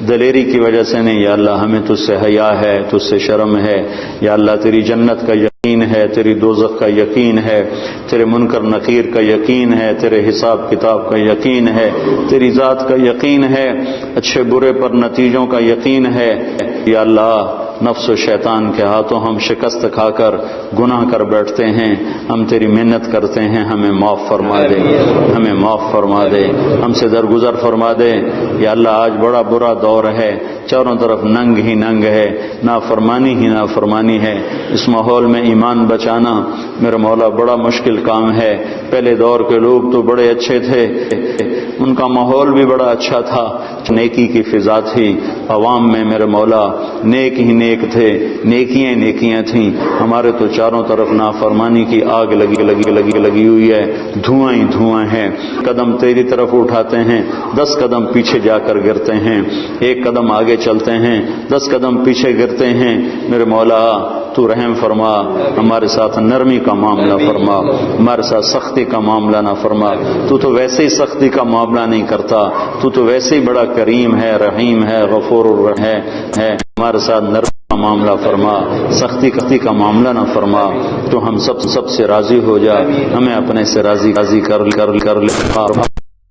دلیری کی وجہ سے نہیں۔ یا اللہ ہمیں تجھ سے حیا ہے، تجھ سے شرم ہے۔ یا اللہ تیری جنت کا یقین ہے، تیری دوزخ کا یقین ہے، تیرے منکر نکیر کا یقین ہے، تیرے حساب کتاب کا یقین ہے، تیری ذات کا یقین ہے، اچھے برے پر نتیجوں کا یقین ہے۔ یا اللہ نفس و شیطان کے ہاتھوں ہم شکست کھا کر گناہ کر بیٹھتے ہیں، ہم تیری محنت کرتے ہیں، ہمیں معاف فرما دے، ہمیں معاف فرما دے، ہم سے درگزر فرما دے۔ یا اللہ آج بڑا برا دور ہے، چاروں طرف ننگ ہی ننگ ہے، نافرمانی ہی نافرمانی ہے۔ اس ماحول میں ایمان بچانا میرا مولا بڑا مشکل کام ہے۔ پہلے دور کے لوگ تو بڑے اچھے تھے، ان کا ماحول بھی بڑا اچھا تھا، نیکی کی فضا تھی، عوام میں میرے مولا نیک ہی نیک تھے، نیکیاں نیکیاں تھیں۔ ہمارے تو چاروں طرف نافرمانی کی آگ لگی ہوئی ہے، دھواں ہی دھواں ہے۔ قدم تیری طرف اٹھاتے ہیں، 10 قدم پیچھے جا کر گرتے ہیں، 1 قدم آگے چلتے ہیں، 10 قدم پیچھے گرتے ہیں۔ میرے مولا تو رحم فرما، ہمارے ساتھ نرمی کا معاملہ فرما، ہمارے ساتھ سختی کا معاملہ نہ فرما۔ تو ویسے ہی سختی کا معاملہ نہیں کرتا، تو ویسے ہی بڑا کریم ہے، رحیم ہے، غفور ہے، ہمارے ساتھ نرمی کا معاملہ فرما، سختی کا معاملہ نہ فرما۔ تو ہم سب سے راضی ہو جا، ہمیں اپنے سے راضی کر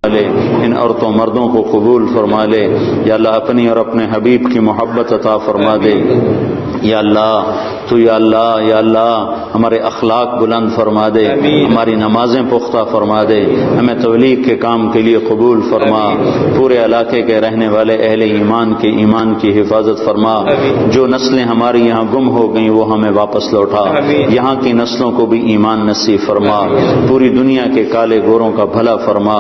لے، ان عورتوں مردوں کو قبول فرما لے یا اللہ، اپنی اور اپنے حبیب کی محبت عطا فرما دے یا اللہ۔ تو یا اللہ ہمارے اخلاق بلند فرما دے، ہماری نمازیں پختہ فرما دے، ہمیں تبلیغ کے کام کے لیے قبول فرما، پورے علاقے کے رہنے والے اہل ایمان کی حفاظت فرما۔ جو نسلیں ہماری یہاں گم ہو گئیں وہ ہمیں واپس لوٹا، یہاں کی نسلوں کو بھی ایمان نصیب فرما، پوری دنیا کے کالے گوروں کا بھلا فرما،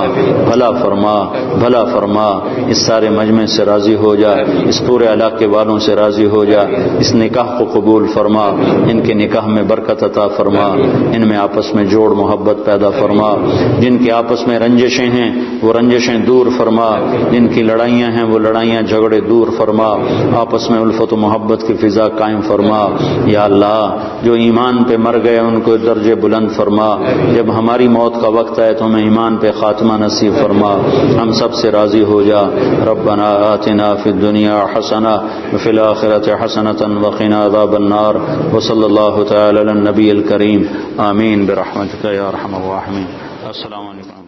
بھلا فرما۔ اس سارے مجمع سے راضی ہو جا، اس پورے علاقے والوں سے راضی ہو جا، اس نکاح کو قبول فرما، ان کے نکاح میں برکت عطا فرما، ان میں آپس میں جوڑ محبت پیدا فرما، جن کے آپس میں رنجشیں ہیں وہ رنجشیں دور فرما، جن کی لڑائیاں ہیں وہ لڑائیاں جھگڑے دور فرما، آپس میں الفت و محبت کی فضا قائم فرما یا اللہ۔ جو ایمان پہ مر گئے ان کو درجے بلند فرما، جب ہماری موت کا وقت آئے تو ہمیں ایمان پہ خاتمہ نصیب فرما، ہم سب سے راضی ہو جا۔ ربنا آتنا فی الدنیا حسنہ وفی الآخرۃ حسنۃ وقنا عذاب النار، وصلی اللہ تعالی علی النبی الکریم، آمین برحمتک یا ارحم الراحمین۔ السلام علیکم۔